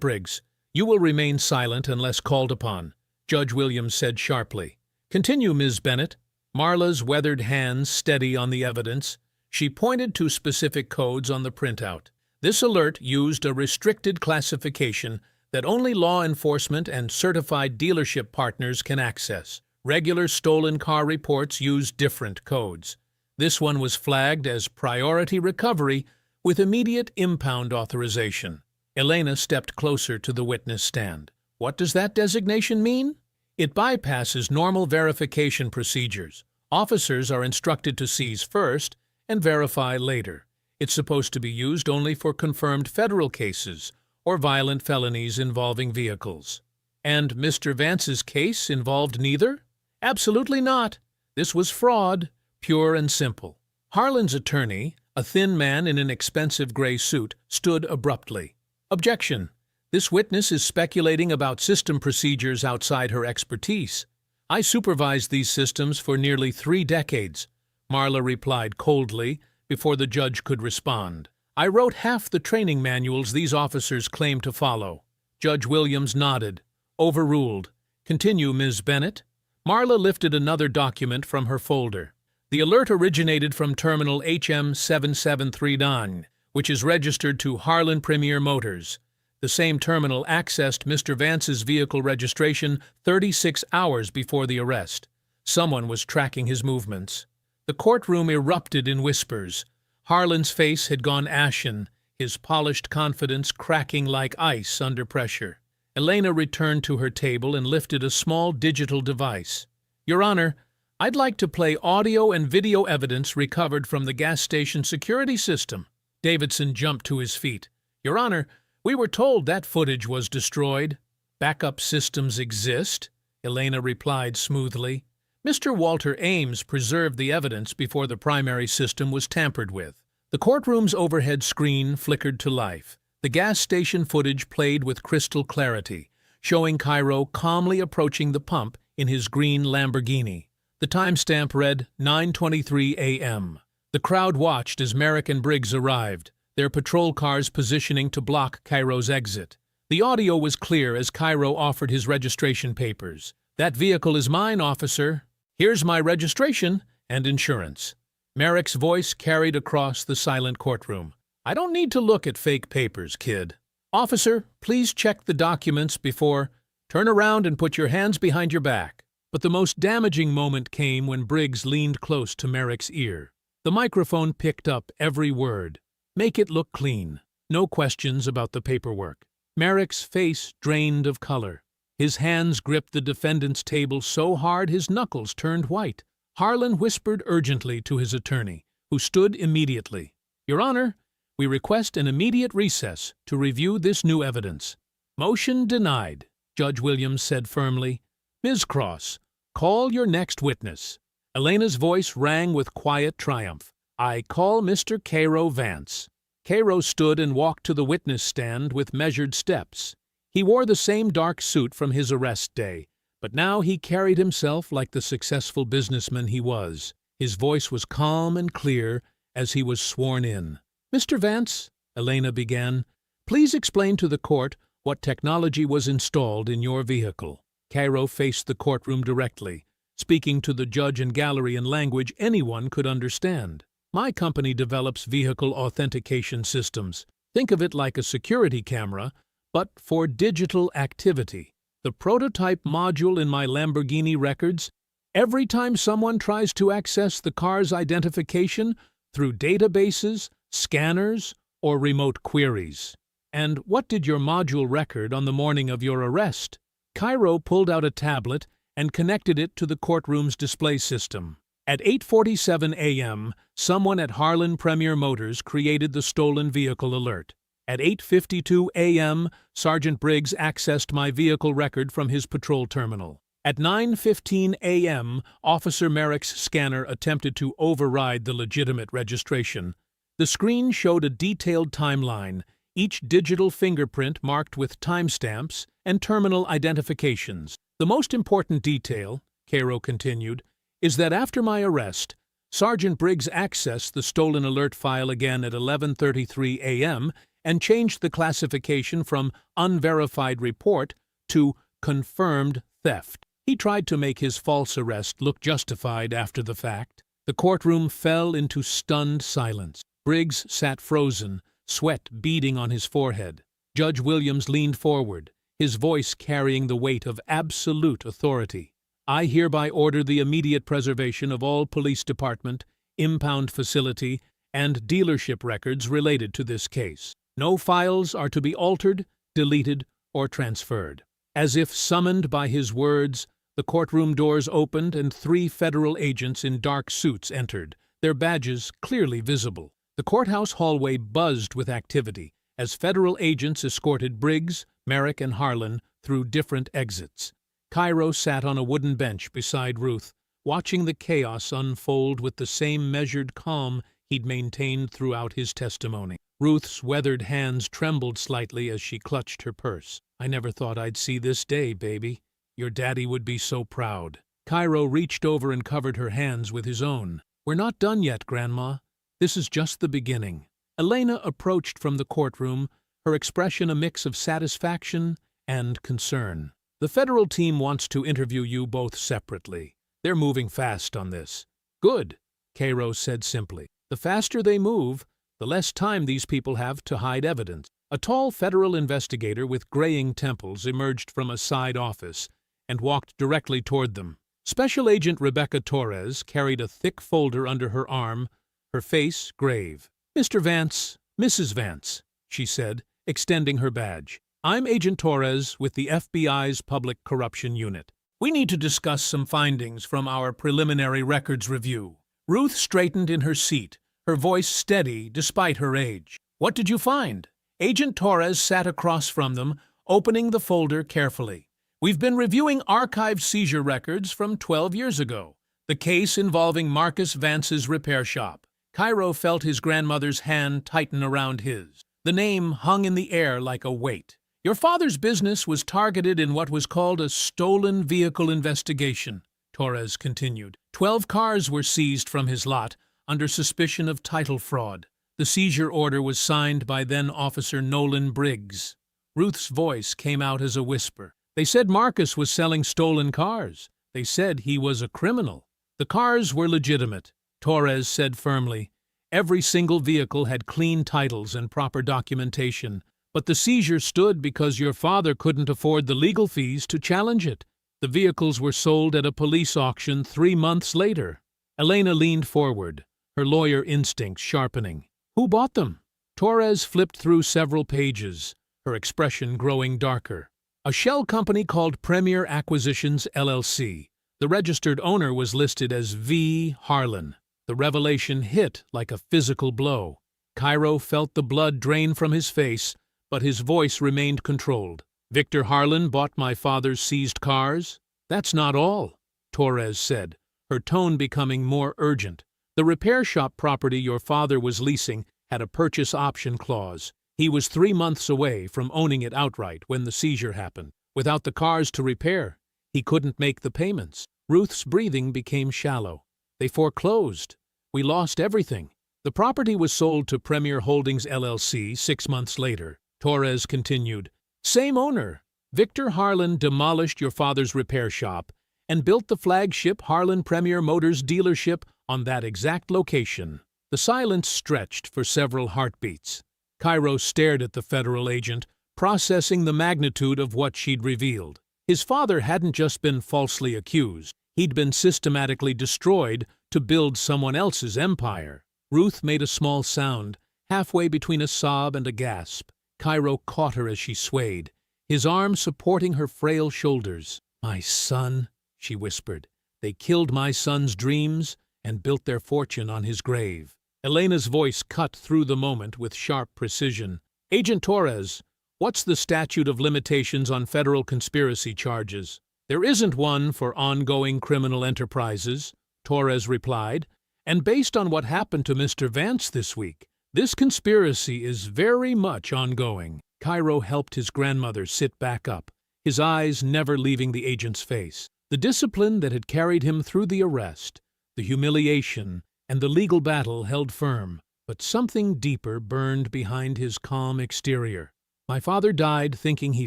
Briggs, you will remain silent unless called upon, Judge Williams said sharply. Continue, Ms. Bennett. Marla's weathered hands steady on the evidence, she pointed to specific codes on the printout. This alert used a restricted classification that only law enforcement and certified dealership partners can access. Regular stolen car reports use different codes. This one was flagged as priority recovery with immediate impound authorization. Elena stepped closer to the witness stand. What does that designation mean? It bypasses normal verification procedures. Officers are instructed to seize first and verify later. It's supposed to be used only for confirmed federal cases or violent felonies involving vehicles. And Mr. Vance's case involved neither? Absolutely not. This was fraud, pure and simple. Harlan's attorney, a thin man in an expensive gray suit, stood abruptly. Objection. This witness is speculating about system procedures outside her expertise. I supervised these systems for nearly 3 decades, Marla replied coldly before the judge could respond. I wrote half the training manuals these officers claim to follow. Judge Williams nodded. Overruled. Continue, Ms. Bennett. Marla lifted another document from her folder. The alert originated from terminal HM773, which is registered to Harlan Premier Motors. The same terminal accessed Mr. Vance's vehicle registration 36 hours before the arrest. Someone was tracking his movements. The courtroom erupted in whispers. Harlan's face had gone ashen, his polished confidence cracking like ice under pressure. Elena returned to her table and lifted a small digital device. Your Honor, I'd like to play audio and video evidence recovered from the gas station security system. Davidson jumped to his feet. Your Honor, we were told that footage was destroyed. Backup systems exist, Elena replied smoothly. Mr. Walter Ames preserved the evidence before the primary system was tampered with. The courtroom's overhead screen flickered to life. The gas station footage played with crystal clarity, showing Cairo calmly approaching the pump in his green Lamborghini. The timestamp read 9:23 a.m. The crowd watched as Merrick and Briggs arrived, their patrol cars positioning to block Cairo's exit. The audio was clear as Cairo offered his registration papers. That vehicle is mine, officer. Here's my registration and insurance. Merrick's voice carried across the silent courtroom. I don't need to look at fake papers, kid. Officer, please check the documents before— Turn around and put your hands behind your back. But the most damaging moment came when Briggs leaned close to Merrick's ear. The microphone picked up every word. Make it look clean. No questions about the paperwork. Merrick's face drained of color. His hands gripped the defendant's table so hard his knuckles turned white. Harlan whispered urgently to his attorney, who stood immediately. Your Honor, we request an immediate recess to review this new evidence. Motion denied, Judge Williams said firmly. Ms. Cross, call your next witness. Elena's voice rang with quiet triumph. I call Mr. Cairo Vance. Cairo stood and walked to the witness stand with measured steps. He wore the same dark suit from his arrest day, but now he carried himself like the successful businessman he was. His voice was calm and clear as he was sworn in. Mr. Vance, Elena began, please explain to the court what technology was installed in your vehicle. Cairo faced the courtroom directly, speaking to the judge and gallery in language anyone could understand. My company develops vehicle authentication systems. Think of it like a security camera, but for digital activity. The prototype module in my Lamborghini records, every time someone tries to access the car's identification, Through databases, scanners, or remote queries? And what did your module record on the morning of your arrest? Cairo pulled out a tablet and connected it to the courtroom's display system. At 8:47 a.m., someone at Harlan Premier Motors created the stolen vehicle alert. At 8:52 a.m., Sergeant Briggs accessed my vehicle record from his patrol terminal. At 9:15 a.m., Officer Merrick's scanner attempted to override the legitimate registration. The screen showed a detailed timeline, each digital fingerprint marked with timestamps and terminal identifications. The most important detail, Cairo continued, is that after my arrest, Sergeant Briggs accessed the stolen alert file again at 11:33 a.m. and changed the classification from unverified report to confirmed theft. He tried to make his false arrest look justified after the fact. The courtroom fell into stunned silence. Briggs sat frozen, sweat beading on his forehead. Judge Williams leaned forward, his voice carrying the weight of absolute authority. I hereby order the immediate preservation of all police department, impound facility, and dealership records related to this case. No files are to be altered, deleted, or transferred. As if summoned by his words, the courtroom doors opened and 3 federal agents in dark suits entered, their badges clearly visible. The courthouse hallway buzzed with activity as federal agents escorted Briggs, Merrick, and Harlan through different exits. Cairo sat on a wooden bench beside Ruth, watching the chaos unfold with the same measured calm he'd maintained throughout his testimony. Ruth's weathered hands trembled slightly as she clutched her purse. I never thought I'd see this day, baby. Your daddy would be so proud. Cairo reached over and covered her hands with his own. We're not done yet, Grandma. This is just the beginning. Elena approached from the courtroom, her expression a mix of satisfaction and concern. The federal team wants to interview you both separately. They're moving fast on this. Good, Cairo said simply. The faster they move, the less time these people have to hide evidence. A tall federal investigator with graying temples emerged from a side office and walked directly toward them. Special Agent Rebecca Torres carried a thick folder under her arm, her face grave. Mr. Vance, Mrs. Vance, she said, extending her badge. I'm Agent Torres with the FBI's Public Corruption Unit. We need to discuss some findings from our preliminary records review. Ruth straightened in her seat, her voice steady despite her age. What did you find? Agent Torres sat across from them, opening the folder carefully. We've been reviewing archived seizure records from 12 years ago, the case involving Marcus Vance's repair shop. Cairo felt his grandmother's hand tighten around his. The name hung in the air like a weight. Your father's business was targeted in what was called a stolen vehicle investigation, Torres continued. 12 cars were seized from his lot under suspicion of title fraud. The seizure order was signed by then-Officer Nolan Briggs. Ruth's voice came out as a whisper. They said Marcus was selling stolen cars. They said he was a criminal. The cars were legitimate, Torres said firmly. Every single vehicle had clean titles and proper documentation, but the seizure stood because your father couldn't afford the legal fees to challenge it. The vehicles were sold at a police auction 3 months later. Elena leaned forward, her lawyer instincts sharpening. Who bought them? Torres flipped through several pages, her expression growing darker. A shell company called Premier Acquisitions, LLC. The registered owner was listed as V. Harlan. The revelation hit like a physical blow. Cairo felt the blood drain from his face, but his voice remained controlled. Victor Harlan bought my father's seized cars? That's not all, Torres said, her tone becoming more urgent. The repair shop property your father was leasing had a purchase option clause. He was 3 months away from owning it outright when the seizure happened. Without the cars to repair, he couldn't make the payments. Ruth's breathing became shallow. They foreclosed. We lost everything. The property was sold to Premier Holdings LLC 6 months later. Torres continued. Same owner. Victor Harlan demolished your father's repair shop and built the flagship Harlan Premier Motors dealership on that exact location. The silence stretched for several heartbeats. Cairo stared at the federal agent, processing the magnitude of what she'd revealed. His father hadn't just been falsely accused. He'd been systematically destroyed to build someone else's empire. Ruth made a small sound, halfway between a sob and a gasp. Cairo caught her as she swayed, his arm supporting her frail shoulders. "My son," she whispered. "They killed my son's dreams and built their fortune on his grave." Elena's voice cut through the moment with sharp precision. "Agent Torres, what's the statute of limitations on federal conspiracy charges?" "There isn't one for ongoing criminal enterprises," Torres replied, "and based on what happened to Mr. Vance this week, this conspiracy is very much ongoing." Cairo helped his grandmother sit back up, his eyes never leaving the agent's face. The discipline that had carried him through the arrest, the humiliation, and the legal battle held firm, but something deeper burned behind his calm exterior. "My father died thinking he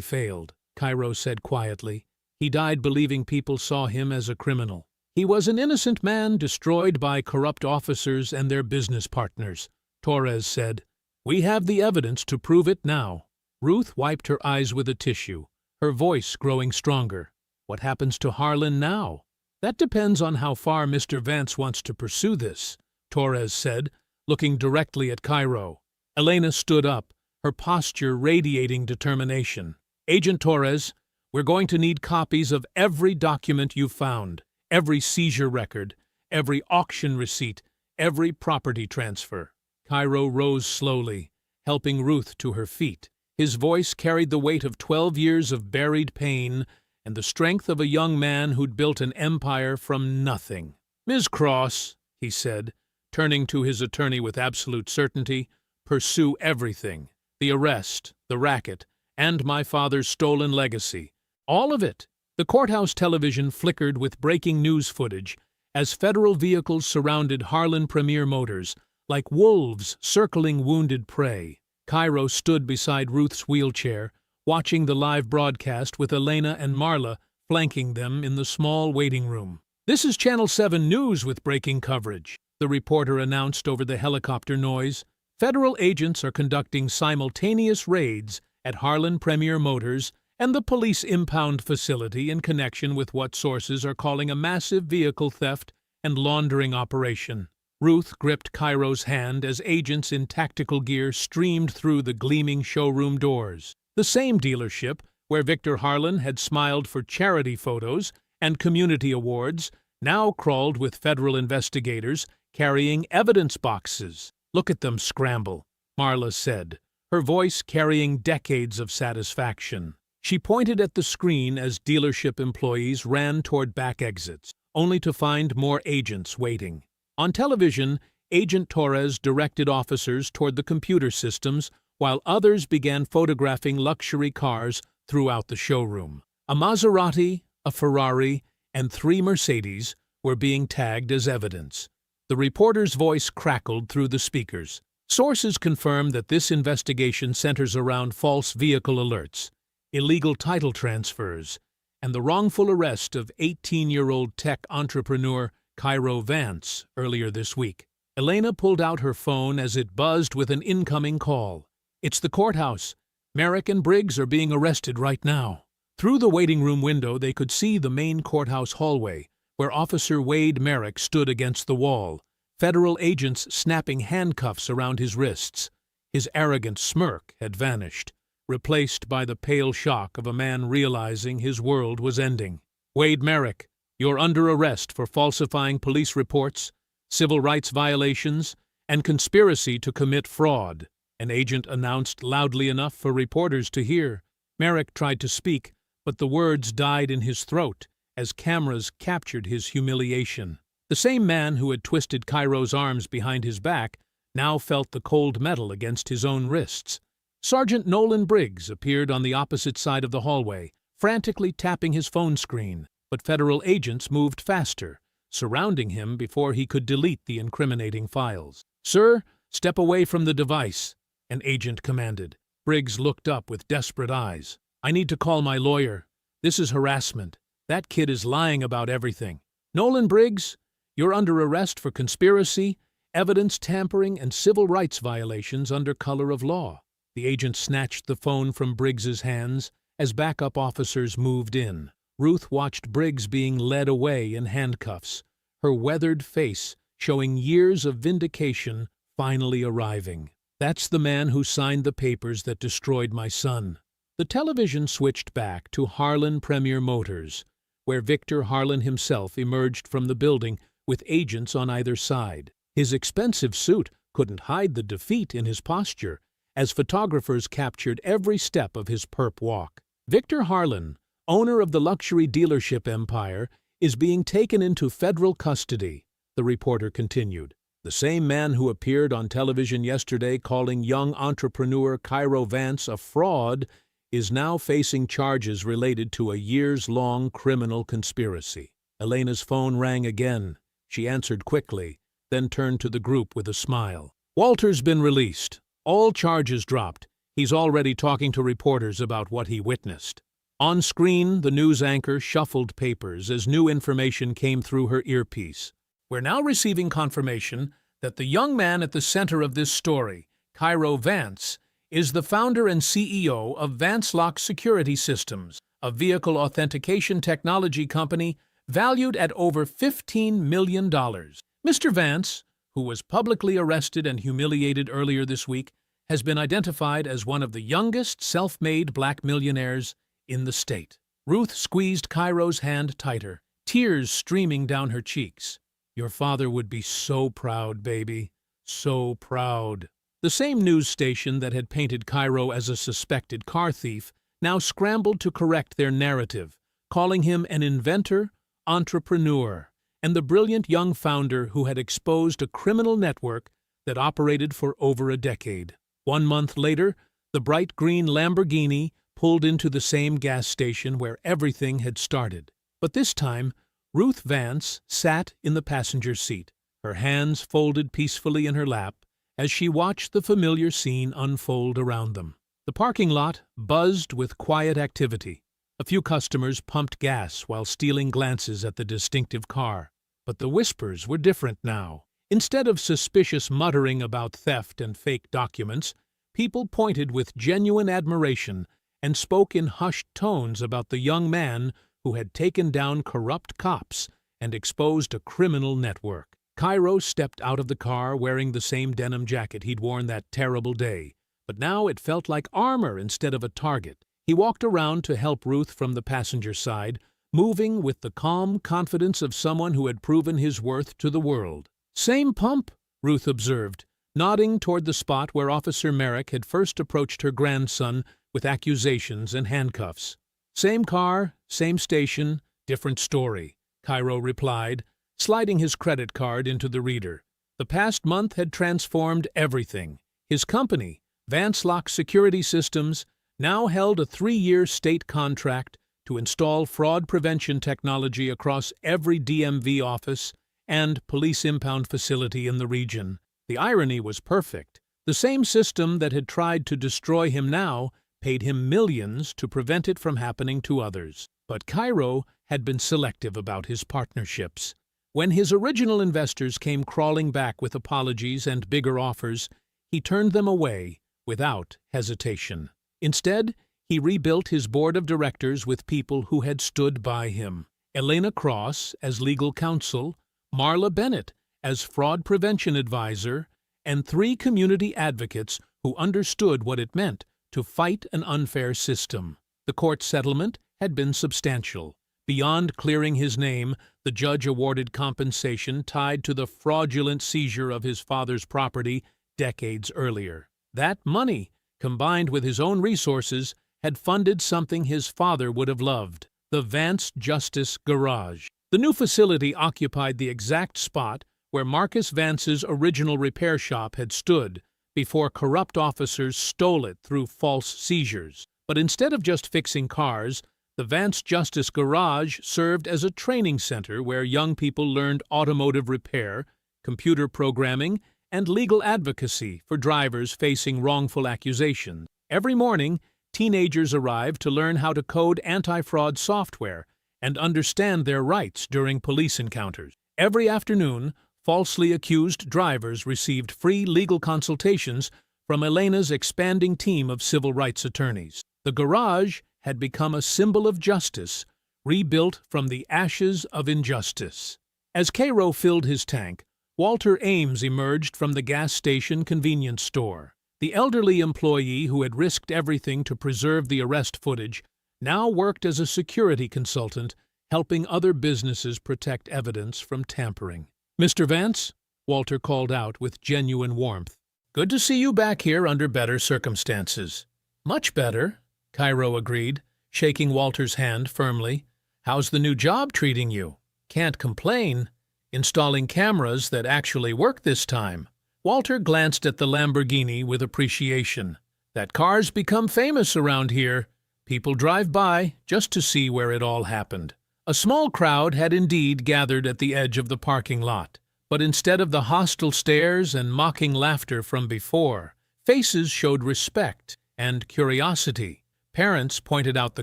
failed," Cairo said quietly. "He died believing people saw him as a criminal. He was an innocent man destroyed by corrupt officers and their business partners," Torres said. "We have the evidence to prove it now." Ruth wiped her eyes with a tissue, her voice growing stronger. "What happens to Harlan now?" "That depends on how far Mr. Vance wants to pursue this," Torres said, looking directly at Cairo. Elena stood up, her posture radiating determination. "Agent Torres, we're going to need copies of every document you've found, every seizure record, every auction receipt, every property transfer." Cairo rose slowly, helping Ruth to her feet. His voice carried the weight of 12 years of buried pain and the strength of a young man who'd built an empire from nothing. "Ms. Cross," he said, turning to his attorney with absolute certainty, "pursue everything. The arrest, the racket, and my father's stolen legacy. All of it." The courthouse television flickered with breaking news footage as federal vehicles surrounded Harlan Premier Motors like wolves circling wounded prey. Cairo stood beside Ruth's wheelchair, watching the live broadcast with Elena and Marla flanking them in the small waiting room. "This is Channel 7 News with breaking coverage," the reporter announced over the helicopter noise. "Federal agents are conducting simultaneous raids at Harlan Premier Motors and the police impound facility in connection with what sources are calling a massive vehicle theft and laundering operation." Ruth gripped Cairo's hand as agents in tactical gear streamed through the gleaming showroom doors. The same dealership where Victor Harlan had smiled for charity photos and community awards now crawled with federal investigators carrying evidence boxes. "Look at them scramble," Marla said, her voice carrying decades of satisfaction. She pointed at the screen as dealership employees ran toward back exits, only to find more agents waiting. On television, Agent Torres directed officers toward the computer systems while others began photographing luxury cars throughout the showroom. A Maserati, a Ferrari, and 3 Mercedes were being tagged as evidence. The reporter's voice crackled through the speakers. "Sources confirm that this investigation centers around false vehicle alerts, illegal title transfers, and the wrongful arrest of 18-year-old tech entrepreneur Cairo Vance earlier this week." Elena pulled out her phone as it buzzed with an incoming call. "It's the courthouse. Merrick and Briggs are being arrested right now." Through the waiting room window they could see the main courthouse hallway, where Officer Wade Merrick stood against the wall, federal agents snapping handcuffs around his wrists. His arrogant smirk had vanished, replaced by the pale shock of a man realizing his world was ending. "Wade Merrick, you're under arrest for falsifying police reports, civil rights violations, and conspiracy to commit fraud," an agent announced loudly enough for reporters to hear. Merrick tried to speak, but the words died in his throat as cameras captured his humiliation. The same man who had twisted Cairo's arms behind his back now felt the cold metal against his own wrists. Sergeant Nolan Briggs appeared on the opposite side of the hallway, frantically tapping his phone screen. But federal agents moved faster, surrounding him before he could delete the incriminating files. "Sir, step away from the device," an agent commanded. Briggs looked up with desperate eyes. "I need to call my lawyer. This is harassment. That kid is lying about everything." "Nolan Briggs, you're under arrest for conspiracy, evidence tampering, and civil rights violations under color of law." The agent snatched the phone from Briggs's hands as backup officers moved in. Ruth watched Briggs being led away in handcuffs, her weathered face showing years of vindication finally arriving. That's the man who signed the papers that destroyed my son. The television switched back to Harlan Premier Motors, where Victor Harlan himself emerged from the building with agents on either side. His expensive suit couldn't hide the defeat in his posture, as photographers captured every step of his perp walk. Victor Harlan, owner of the luxury dealership empire, is being taken into federal custody, the reporter continued. The same man who appeared on television yesterday calling young entrepreneur Cairo Vance a fraud is now facing charges related to a years-long criminal conspiracy. Elena's phone rang again. She answered quickly, then turned to the group with a smile. Walter's been released. All charges dropped. He's already talking to reporters about what he witnessed. On screen, the news anchor shuffled papers as new information came through her earpiece. We're now receiving confirmation that the young man at the center of this story, Cairo Vance, is the founder and CEO of Vance Lock Security Systems, a vehicle authentication technology company valued at over $15 million. Mr. Vance, who was publicly arrested and humiliated earlier this week, has been identified as one of the youngest self-made black millionaires in the state. Ruth squeezed Cairo's hand tighter, tears streaming down her cheeks. Your father would be so proud, baby. So proud. The same news station that had painted Cairo as a suspected car thief now scrambled to correct their narrative, calling him an inventor, entrepreneur, and the brilliant young founder who had exposed a criminal network that operated for over a decade. 1 month later, the bright green Lamborghini pulled into the same gas station where everything had started. But this time, Ruth Vance sat in the passenger seat, her hands folded peacefully in her lap, as she watched the familiar scene unfold around them. The parking lot buzzed with quiet activity. A few customers pumped gas while stealing glances at the distinctive car. But the whispers were different now. Instead of suspicious muttering about theft and fake documents, people pointed with genuine admiration and spoke in hushed tones about the young man who had taken down corrupt cops and exposed a criminal network. Cairo stepped out of the car wearing the same denim jacket he'd worn that terrible day, but now it felt like armor instead of a target. He walked around to help Ruth from the passenger side, moving with the calm confidence of someone who had proven his worth to the world. Same pump, Ruth observed, nodding toward the spot where Officer Merrick had first approached her grandson with accusations and handcuffs. Same car, same station, different story, Cairo replied, sliding his credit card into the reader. The past month had transformed everything. His company, Vance Lock Security Systems, now held a 3-year state contract to install fraud prevention technology across every DMV office and police impound facility in the region. The irony was perfect. The same system that had tried to destroy him now paid him millions to prevent it from happening to others. But Cairo had been selective about his partnerships. When his original investors came crawling back with apologies and bigger offers, he turned them away without hesitation. Instead, he rebuilt his board of directors with people who had stood by him. Elena Cross as legal counsel, Marla Bennett as fraud prevention advisor, and 3 community advocates who understood what it meant to fight an unfair system. The court settlement had been substantial. Beyond clearing his name, the judge awarded compensation tied to the fraudulent seizure of his father's property decades earlier. That money, combined with his own resources, had funded something his father would have loved, the Vance Justice Garage. The new facility occupied the exact spot where Marcus Vance's original repair shop had stood before corrupt officers stole it through false seizures. But instead of just fixing cars, the Vance Justice Garage served as a training center where young people learned automotive repair, computer programming, and legal advocacy for drivers facing wrongful accusations. Every morning, teenagers arrived to learn how to code anti-fraud software and understand their rights during police encounters. Every afternoon, falsely accused drivers received free legal consultations from Elena's expanding team of civil rights attorneys. The garage had become a symbol of justice, rebuilt from the ashes of injustice. As Cairo filled his tank, Walter Ames emerged from the gas station convenience store. The elderly employee who had risked everything to preserve the arrest footage now worked as a security consultant, helping other businesses protect evidence from tampering. "Mr. Vance?" Walter called out with genuine warmth. "Good to see you back here under better circumstances." "Much better," Cairo agreed, shaking Walter's hand firmly. "How's the new job treating you?" "Can't complain. Installing cameras that actually work this time." Walter glanced at the Lamborghini with appreciation. "That car's become famous around here. People drive by just to see where it all happened." A small crowd had indeed gathered at the edge of the parking lot, but instead of the hostile stares and mocking laughter from before, faces showed respect and curiosity. Parents pointed out the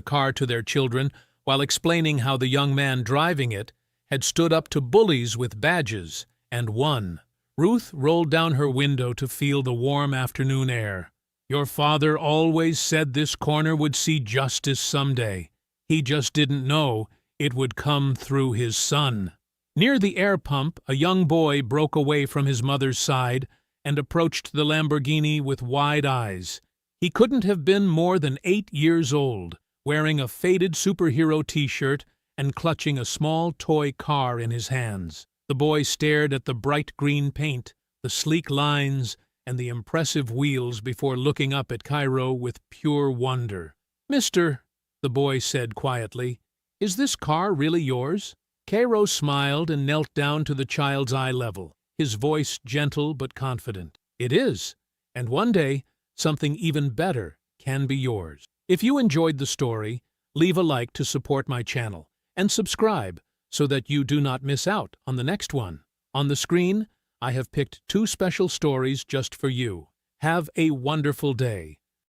car to their children while explaining how the young man driving it had stood up to bullies with badges and won. Ruth rolled down her window to feel the warm afternoon air. "Your father always said this corner would see justice someday. He just didn't know it would come through his son." Near the air pump, a young boy broke away from his mother's side and approached the Lamborghini with wide eyes. He couldn't have been more than 8 years old, wearing a faded superhero t-shirt and clutching a small toy car in his hands. The boy stared at the bright green paint, the sleek lines, and the impressive wheels before looking up at Cairo with pure wonder. "Mister," the boy said quietly, "is this car really yours?" Cairo smiled and knelt down to the child's eye level, his voice gentle but confident. "It is, and one day, something even better can be yours." If you enjoyed the story, leave a like to support my channel, and subscribe so that you do not miss out on the next one. On the screen, I have picked 2 special stories just for you. Have a wonderful day.